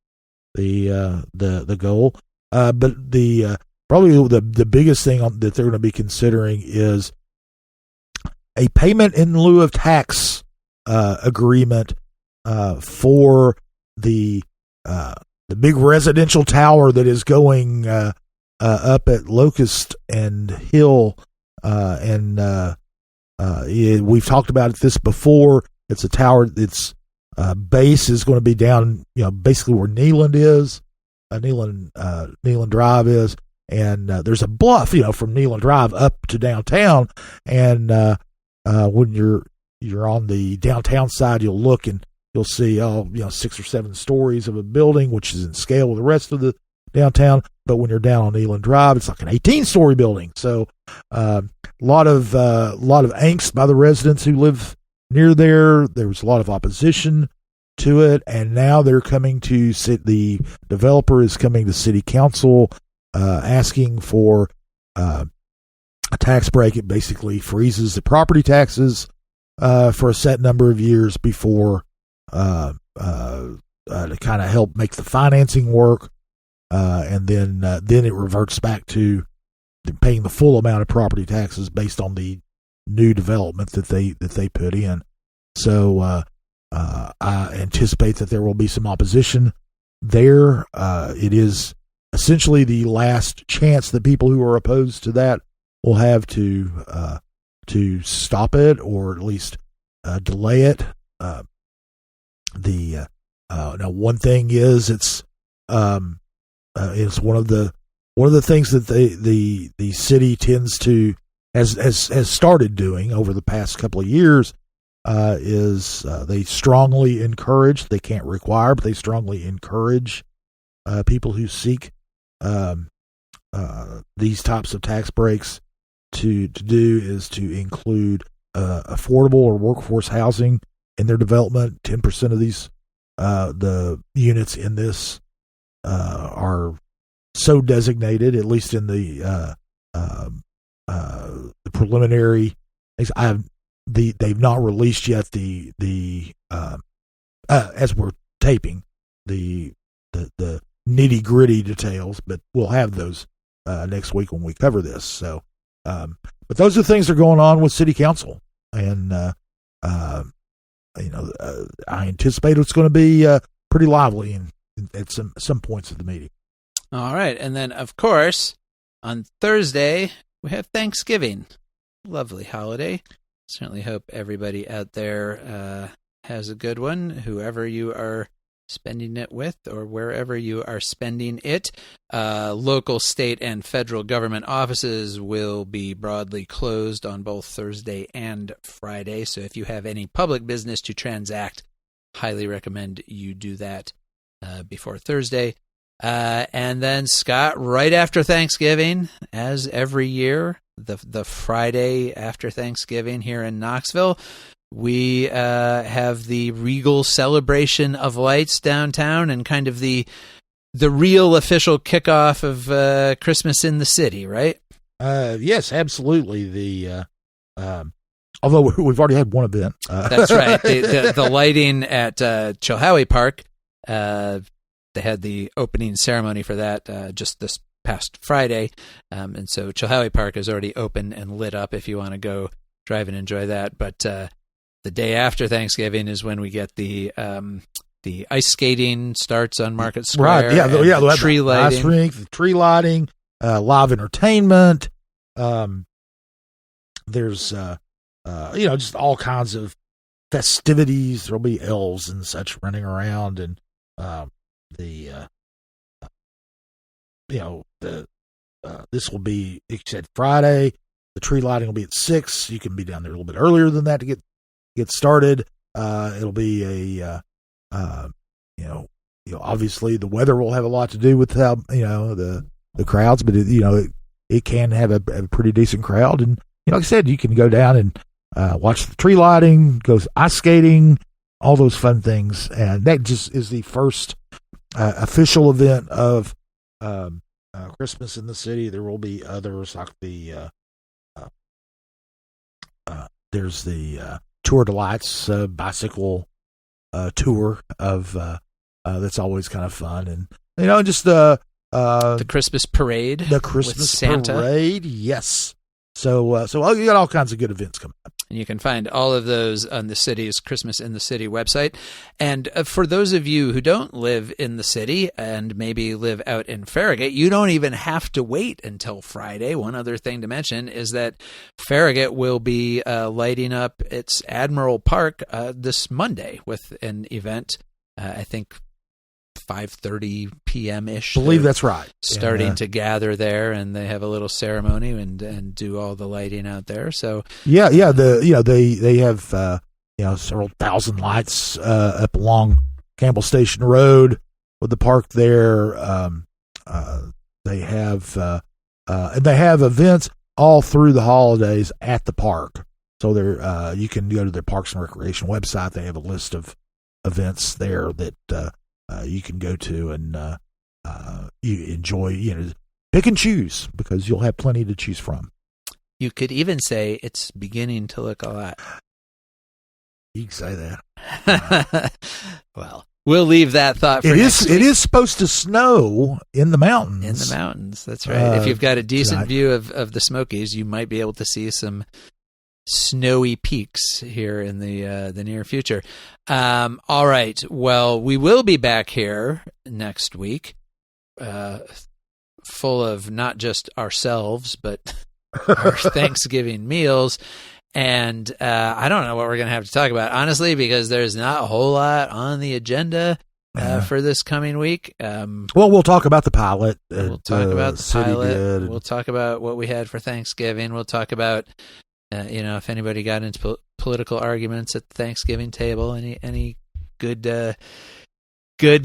goal. But the probably the biggest thing that they're going to be considering is a payment in lieu of tax agreement for the big residential tower that is going up at Locust and Hill, and we've talked about this before. It's a tower. Its base is going to be down, basically where Neyland is, Neyland Drive is, and there's a bluff, from Neyland Drive up to downtown, and when you're on the downtown side, you'll look and you'll see 6 or 7 stories of a building, which is in scale with the rest of the downtown. But when you're down on Neyland Drive, it's like an 18-story building. So a lot of angst by the residents who live near there. There was a lot of opposition to it, and now they're coming to the developer is coming to city council asking for a tax break. It basically freezes the property taxes for a set number of years before to kind of help make the financing work, and then it reverts back to paying the full amount of property taxes based on the new development that they put in. So I anticipate that there will be some opposition there. It is essentially the last chance that people who are opposed to that will have to stop it, or at least delay it. Now, one thing is it's one of the things that the city tends to has started doing over the past couple of years is they strongly encourage, they can't require, but they strongly encourage people who seek these types of tax breaks to include affordable or workforce housing in their development. 10% of these the units in this are so designated, at least in the preliminary. They've not released yet the as we're taping the nitty gritty details, but we'll have those next week when we cover this. So, but those are things that are going on with city council, and I anticipate it's going to be pretty lively at some points of the meeting. All right, and then of course on Thursday we have Thanksgiving. Lovely holiday. Certainly hope everybody out there has a good one, whoever you are spending it with or wherever you are spending it. Local, state, and federal government offices will be broadly closed on both Thursday and Friday. So if you have any public business to transact, highly recommend you do that before Thursday. And then, Scott, right after Thanksgiving, as every year, the Friday after Thanksgiving here in Knoxville, we have the regal celebration of lights downtown, and kind of the real official kickoff of Christmas in the city, right? Yes, absolutely. Although we've already had one event. That's right. The lighting at Chilhowie Park. They had the opening ceremony for that just this past Friday. And so Chilhowie Park is already open and lit up if you want to go drive and enjoy that. But the day after Thanksgiving is when we get the ice skating starts on Market Square. Right, yeah, the tree lighting. Ice rink, the tree lighting, live entertainment. There's, just all kinds of festivities. There'll be elves and such running around, and this will be, it said Friday. The tree lighting will be at 6. You can be down there a little bit earlier than that to get started. It'll be obviously the weather will have a lot to do with how, the crowds, but it can have a pretty decent crowd. And, like I said, you can go down and watch the tree lighting, go ice skating, all those fun things. And that just is the first official event of Christmas in the city. There will be others, like there's the Tour de Lights bicycle tour of that's always kind of fun, and just the Christmas parade, with Santa. Parade, yes. So you got all kinds of good events coming up. And you can find all of those on the city's Christmas in the City website. And for those of you who don't live in the city and maybe live out in Farragut, you don't even have to wait until Friday. One other thing to mention is that Farragut will be lighting up its Admiral Park this Monday with an event, I think 5:30 p.m.-ish. I believe that's right. Starting to gather there, and they have a little ceremony and do all the lighting out there. So they have several thousand lights up along Campbell Station Road with the park there. They have events all through the holidays at the park. So you can go to their Parks and Recreation website. They have a list of events there that you can go to and you enjoy. Pick and choose because you'll have plenty to choose from. You could even say it's beginning to look a lot. You can say that. Well, we'll leave that thought for next week. It is supposed to snow in the mountains. In the mountains, that's right. If you've got a decent view of the Smokies, you might be able to see some snowy peaks here in the near future. All right. Well, we will be back here next week, full of not just ourselves, but our Thanksgiving meals. And I don't know what we're going to have to talk about, honestly, because there's not a whole lot on the agenda for this coming week. Well, we'll talk about the pilot. We'll talk about the pilot. We'll talk about what we had for Thanksgiving. We'll talk about, if anybody got into political arguments at the Thanksgiving table, any good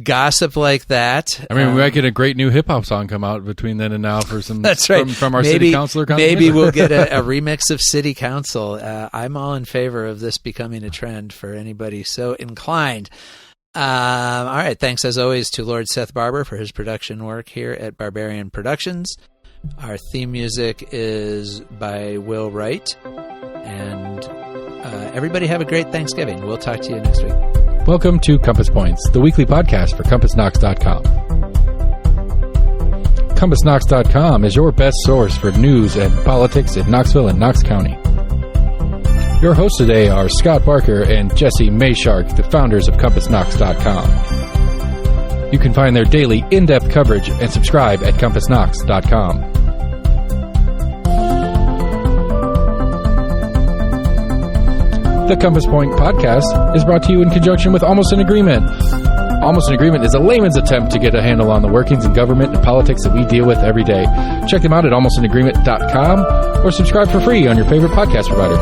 gossip like that. I mean, we might get a great new hip hop song come out between then and now for some. That's right. From our city councilor. Maybe we'll get a remix of City Council. I'm all in favor of this becoming a trend for anybody so inclined. All right. Thanks as always to Lord Seth Barber for his production work here at Barbarian Productions. Our theme music is by Will Wright. And everybody have a great Thanksgiving. We'll talk to you next week. Welcome to Compass Points, the weekly podcast for CompassKnox.com. CompassKnox.com is your best source for news and politics in Knoxville and Knox County. Your hosts today are Scott Barker and Jesse Mayshark, the founders of CompassKnox.com. You can find their daily in-depth coverage and subscribe at CompassKnox.com. The Compass Point podcast is brought to you in conjunction with Almost in Agreement. Almost in Agreement is a layman's attempt to get a handle on the workings in government and politics that we deal with every day. Check them out at almostinagreement.com or subscribe for free on your favorite podcast provider.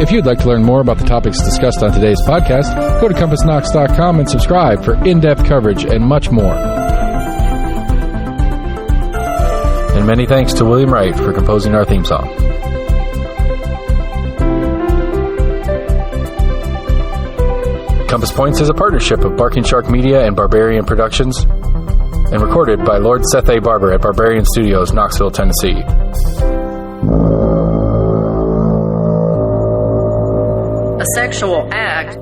If you'd like to learn more about the topics discussed on today's podcast, go to CompassKnox.com and subscribe for in-depth coverage and much more. And many thanks to William Wright for composing our theme song. Compass Points is a partnership of Barking Shark Media and Barbarian Productions, and recorded by Lord Seth A. Barber at Barbarian Studios, Knoxville, Tennessee. A sexual act